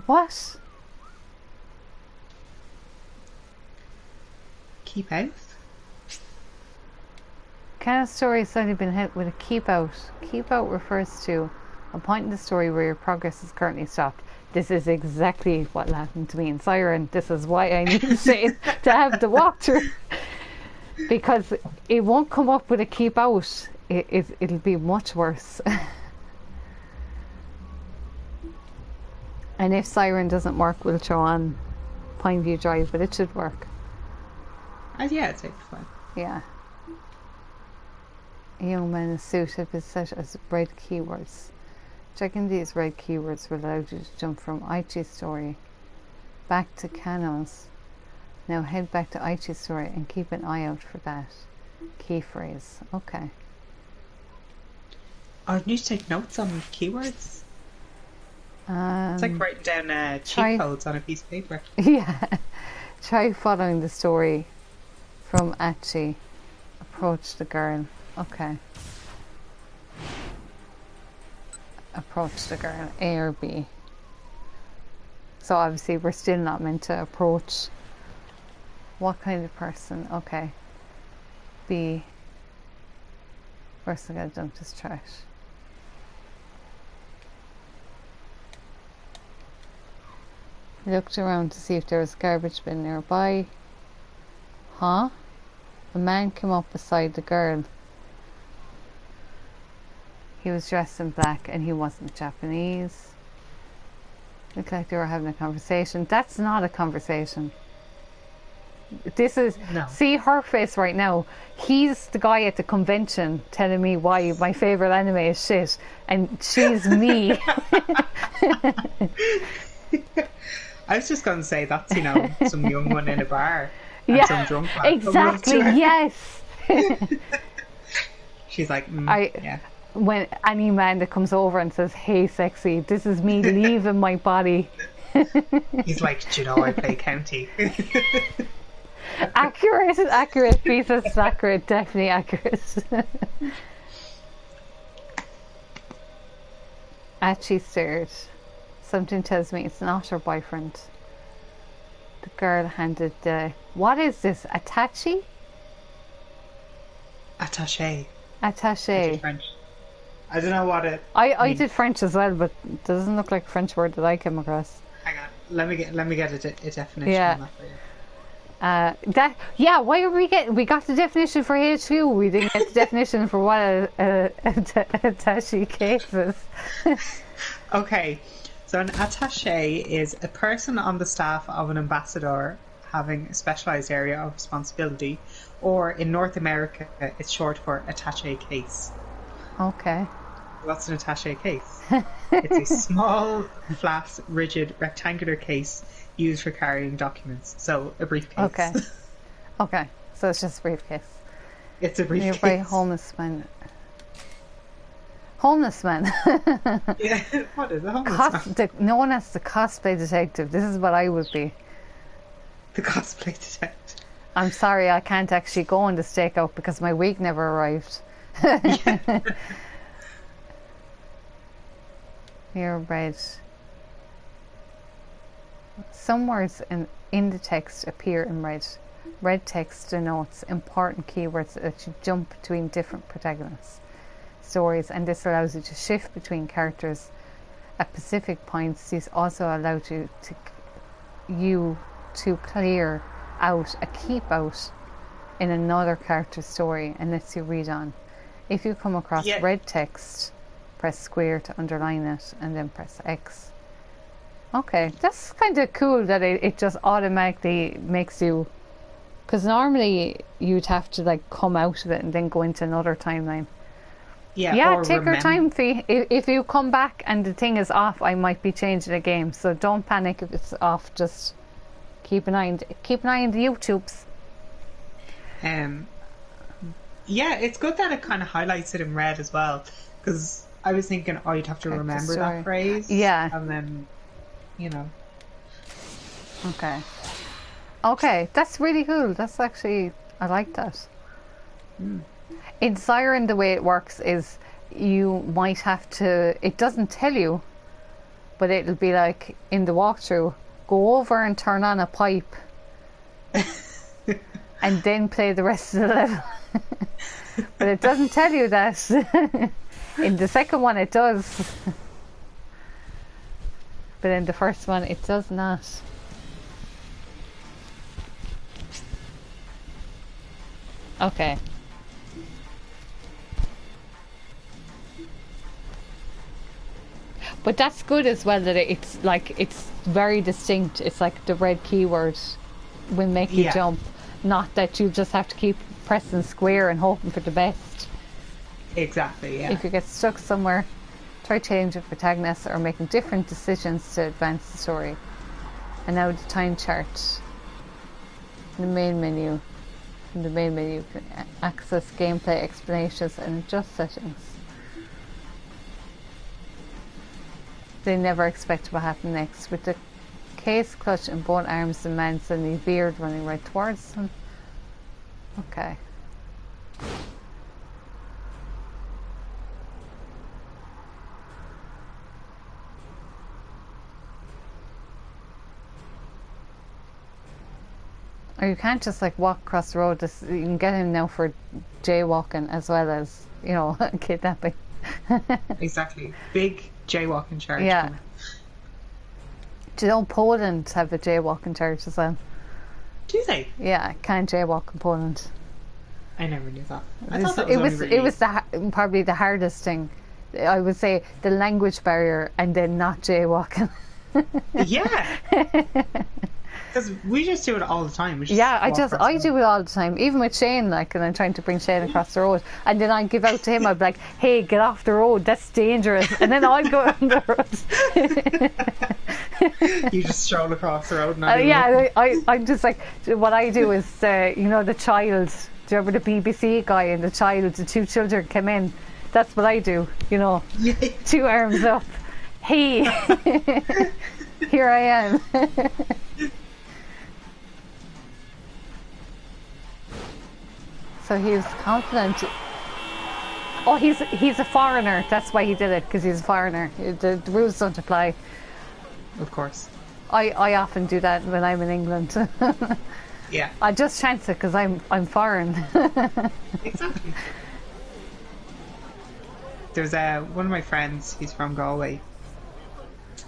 What? Keep out? Can a story suddenly been hit with a keep out? Keep out refers to a point in the story where your progress is currently stopped. This is exactly what happened to me in Siren. This is why I need to have the walkthrough. Because it won't come up with a keep out. It'll be much worse. And if Siren doesn't work, we'll throw on Pineview Drive, but it should work. Yeah, it's fine. Yeah. A young man in a suit have been set as red keywords. Checking these red keywords will allow you to jump from Aichi's story back to Kano's. Now head back to Aichi's story and keep an eye out for that key phrase. Okay. I need to take notes on keywords. It's like writing down cheat codes on a piece of paper. Yeah. Try following the story from Aichi. Approach the girl. Okay. Approach the girl. A or B. So obviously we're still not meant to approach. What kind of person? Okay. B. First I gotta dump this trash. I looked around to see if there was a garbage bin nearby. Huh? A man came up beside the girl. He was dressed in black and he wasn't Japanese. Looked like they were having a conversation. That's not a conversation. This is... No. See her face right now. He's the guy at the convention telling me why my favourite anime is shit. And she's me. I was just going to say that's, some young one in a bar. And Yeah, some drunk man exactly, yes. She's like, yeah. When any man that comes over and says, hey sexy, this is me leaving my body. He's like, do you know I play county? Accurate, pieces accurate, definitely accurate. Achi stared. Something tells me it's not her boyfriend. The girl handed the... What is this? Attache? Attaché. Attache. French. I don't know what it I means. did French as well, but it doesn't look like a French word that I came across. Hang on. Let me get a definition Yeah. on that for you. Why are we got the definition for HQ, we didn't get the definition for what a attache case is. Okay, so an attaché is a person on the staff of an ambassador having a specialized area of responsibility, or in North America it's short for attaché case. Okay. What's an attaché case? It's a small, flat, rigid, rectangular case used for carrying documents. So a briefcase. Okay. So it's just a briefcase. It's a briefcase. Nearby homeless man. Homeless man. Yeah, what is a homeless man? No one has the cosplay detective. This is what I would be. The cosplay detective. I'm sorry, I can't actually go on the stakeout because my wig never arrived. Here, red. Some words in the text appear in red. Red text denotes important keywords that you jump between different protagonists, stories, and this allows you to shift between characters at specific points. These also allow you to clear out a keep out in another character's story and lets you read on. If you come across red text, press square to underline it and then press X. Okay, that's kind of cool that it just automatically makes you, because normally you'd have to like come out of it and then go into another timeline. Yeah, take your time, Fee. If you come back and the thing is off, I might be changing the game, so don't panic if it's off. Just keep an eye on the YouTubes. Yeah, it's good that it kind of highlights it in red as well, because I was thinking, you'd have to remember that phrase. Yeah. And then, Okay, that's really cool. That's actually, I like that. In Siren, the way it works is you might have to, it doesn't tell you, but it'll be like in the walkthrough, go over and turn on a pipe and then play the rest of the level. But it doesn't tell you that. In the second one it does. But in the first one it does not. Okay. But that's good as well, that it's very distinct. It's like the red keyword will make you jump, not that you just have to keep pressing square and hoping for the best. Exactly, yeah. If you get stuck somewhere, try changing protagonists or making different decisions to advance the story. And now the time chart. The main menu. In the main menu you can access gameplay explanations and adjust settings. They never expect what happened next. With the case clutch in both arms, the man suddenly veered, running right towards them. Okay. Or you can't just like walk across the road. You can get him now for jaywalking as well as, you know, kidnapping. Exactly. Big jaywalking charge. Yeah. Do you know Poland have a jaywalking charge as well? Do they? Yeah, can't jaywalk in Poland. I never knew that. I thought that was it was probably the hardest thing. I would say the language barrier and then not jaywalking. Yeah. Because we just do it all the time. I do it all the time, even with Shane, like, and I'm trying to bring Shane across the road, and then I give out to him. I'd be like, "Hey, get off the road. That's dangerous." And then I'd go on the road. You just stroll across the road. I'm just like, what I do is, you know, the child. Do you remember the BBC guy and the child? The two children come in. That's what I do. You know, 2 arms up. Hey, here I am. So he's confident. Oh, he's a foreigner. That's why he did it, because he's a foreigner. The rules don't apply. Of course. I often do that when I'm in England. Yeah. I just chance it because I'm foreign. Exactly. There's one of my friends. He's from Galway,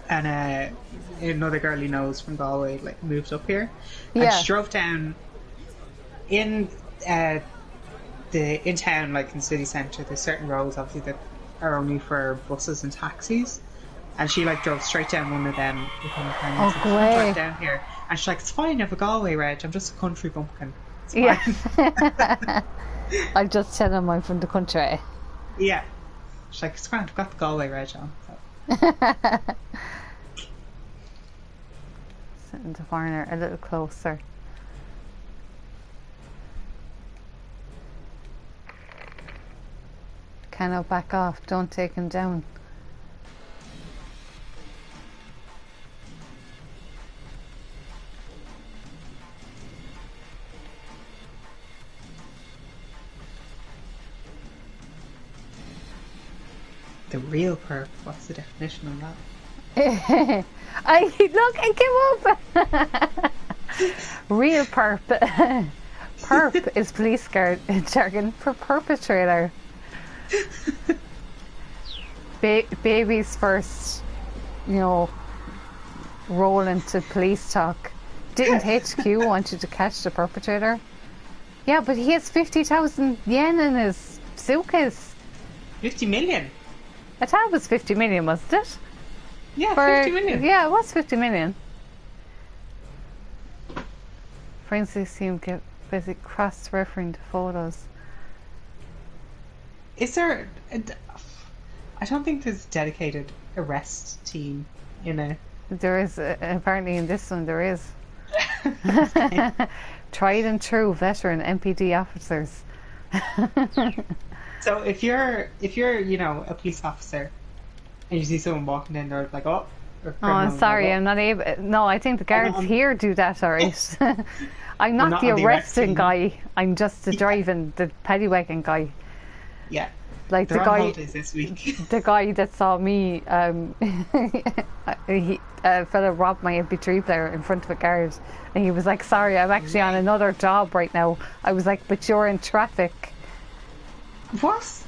and another girl he knows from Galway like moved up here, and she drove down in town, like in the city centre. There's certain roads obviously that are only for buses and taxis, and she like drove straight down one of them with her friends. Oh, great. Down here, and she's like, "It's fine, I have a Galway reg. I'm just a country bumpkin. It's fine." Yeah. I'll just tell him I'm from the country. Yeah. She's like, "It's grand, I've got the Galway reg on." So. Sitting the foreigner a little closer. Cannot back off, don't take him down. The real perp, what's the definition of that? Look, it came up. Real perp. Perp is police jargon for perpetrator. Baby's first, you know, roll into police talk. Didn't HQ want you to catch the perpetrator? Yeah, but he has 50,000 yen in his suitcase. 50 million? I thought it was 50 million, wasn't it? Yeah, 50 million. Yeah, it was 50 million. Forensic team get busy cross-referring to photos. Is there... I don't think there's a dedicated arrest team in a... There is, apparently in this one there is. Tried and true veteran MPD officers. So if you're you know, a police officer and you see someone walking in there like, oh, I'm sorry, I'm not able. No, I think the guards here do that, alright. I'm not the arresting guy. I'm just the driving, the paddy wagon guy. Yeah. Like They're the on guy, holidays this week. the guy that saw me, a fella robbed my MP3 player in front of a guard, and he was like, "Sorry, I'm actually on another job right now." I was like, "But you're in traffic." What?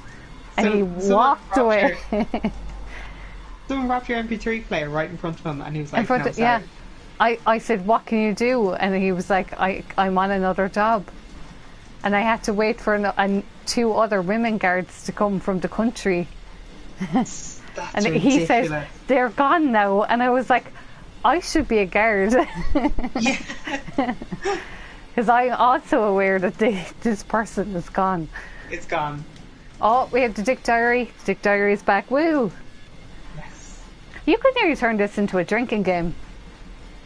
And he walked away. Someone wrapped your MP3 player right in front of him, and he was like, In front "No, of, sorry." yeah. I said, what can you do? And he was like, I'm on another job. And I had to wait for two other women guards to come from the country. That's And ridiculous. he said, they're gone now. And I was like, I should be a guard. Yeah. Because I'm also aware that this person is gone. It's gone. Oh, we have the Dick Diary. Dick Diary's back. Woo! Yes. You could nearly turn this into a drinking game.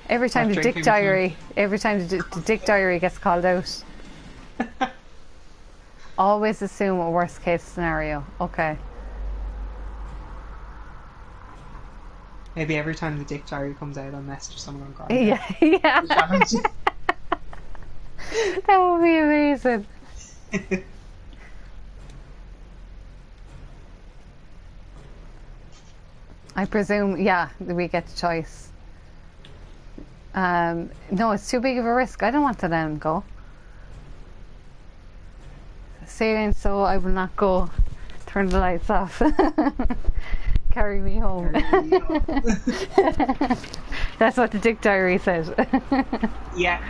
Every time the Dick Diary, the Dick Diary gets called out. Always assume a worst case scenario. Okay. Maybe every time the Dick Diary comes out, I'll message someone on Grindr. Yeah. That would be amazing. I presume, yeah, we get the choice. No, it's too big of a risk. I don't want to let him go. Saying so, I will not go. Turn the lights off. Carry me home. That's what the Dick Diary says. Yeah.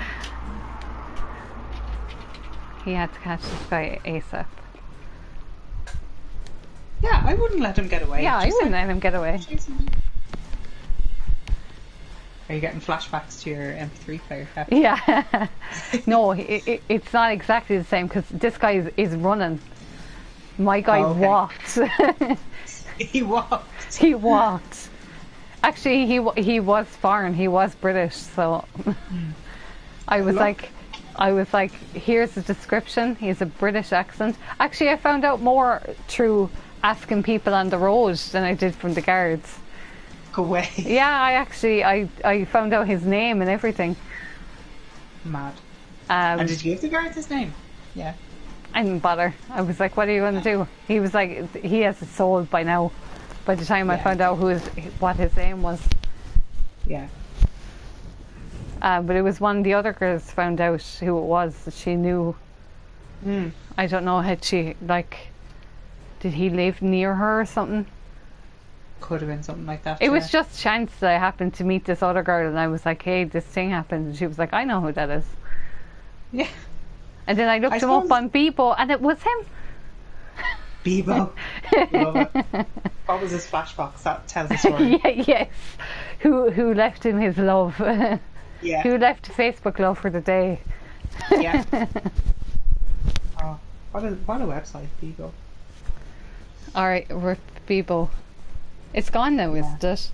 He had to catch this guy ASAP. Yeah, I wouldn't let him get away. Yeah, I wouldn't let him get away. Are you getting flashbacks to your MP3 player? Yeah. No, it's not exactly the same because this guy is running. My guy walked. He walked. He walked. Actually, he was foreign. He was British. So I was like, here's the description. He has a British accent. Actually, I found out more through asking people on the road than I did from the guards. Go away. Yeah, I found out his name and everything. Mad. And did you give the guards his name? Yeah. I didn't bother. I was like, what are you going to do? He was like, he has it sold by now. By the time I found out what his name was. Yeah. But it was one of the other girls found out who it was that she knew. I don't know, had she, like, did he live near her or something? Could have been something like that. It was just chance that I happened to meet this other girl and I was like, hey, this thing happened. And she was like, I know who that is. Yeah. And then I looked him up on Bebo and it was him. Bebo. Love it. What was his flashbox? That tells the story. Yes. Who left him his love. Yeah. Who left Facebook love for the day. Yeah. Oh, what a website, Bebo. Alright, we're Bebo. It's gone now, isn't it?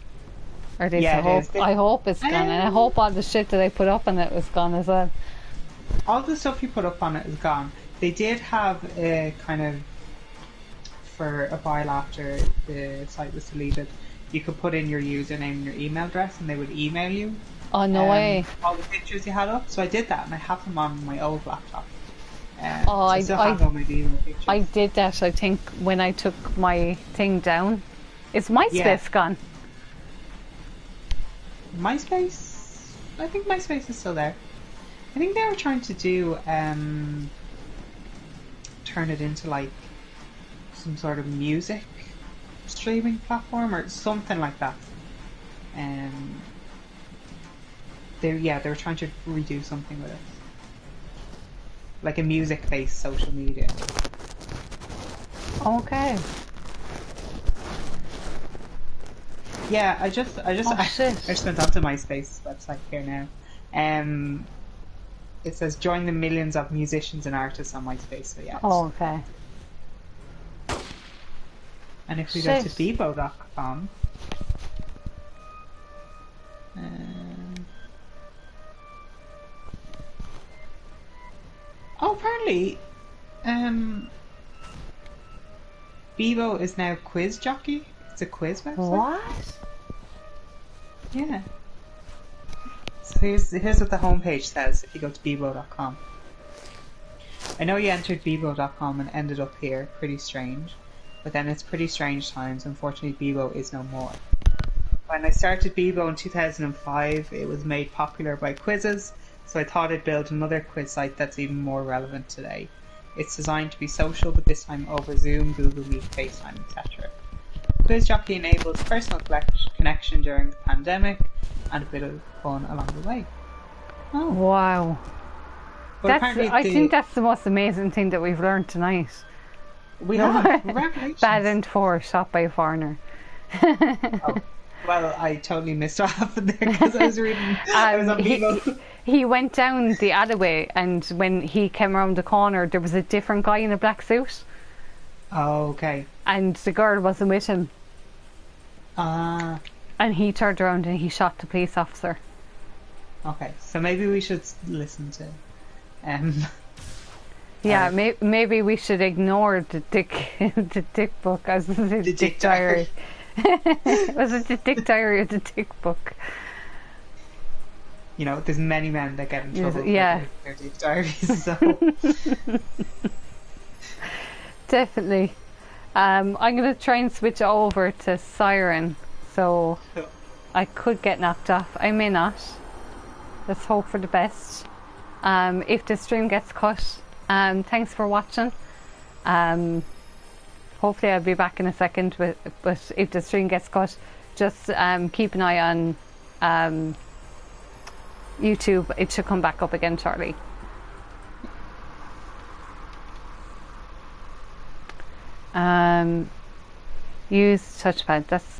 Or at least I hope it's gone. And I hope all the shit that I put up on it was gone as well. All the stuff you put up on it is gone. They did have a kind of, for a while after the site was deleted, you could put in your username and your email address and they would email you. Oh, no way. All the pictures you had up. So I did that and I have them on my old laptop. I still have all my pictures. I did that, I think, when I took my thing down. Is MySpace gone? MySpace? I think MySpace is still there. I think they were trying to do turn it into like some sort of music streaming platform or something like that. They were trying to redo something with it, like a music-based social media. Okay. Yeah, I just went onto MySpace website here now. It says join the millions of musicians and artists on MySpace. So yeah. Oh, okay. And if we go to Bebo.com, apparently, Bebo is now Quiz Jockey. It's a quiz website. What? Yeah. So here's what the homepage says if you go to Bebo.com. I know you entered Bebo.com and ended up here. Pretty strange. But then it's pretty strange times. Unfortunately, Bebo is no more. When I started Bebo in 2005, it was made popular by quizzes, so I thought I'd build another quiz site that's even more relevant today. It's designed to be social, but this time over Zoom, Google Meet, FaceTime, etc. Quiz Jockey enables personal connection during the pandemic and a bit of fun along the way. Oh, Wow. but I think that's the most amazing thing that we've learned tonight. we have revelations. Badland 4, shot by a foreigner. Oh, well, I totally missed off there because I was reading. I was on Vivo. He went down the alleyway, and when he came around the corner, there was a different guy in a black suit, Oh, okay. and the girl wasn't with him. Ah, And he turned around and he shot the police officer. okay. So maybe we should listen to. Yeah, maybe we should ignore the dick book as the dick diary. Was it the dick diary or the dick book? You know, there's many men that get in trouble for Yeah. their dick diaries. So Definitely. I'm going to try and switch over to Siren, so I could get knocked off. I may not. Let's hope for the best. If the stream gets cut, thanks for watching. Hopefully I'll be back in a second, but if the stream gets cut, just keep an eye on YouTube. It should come back up again shortly. Use touchpad. That's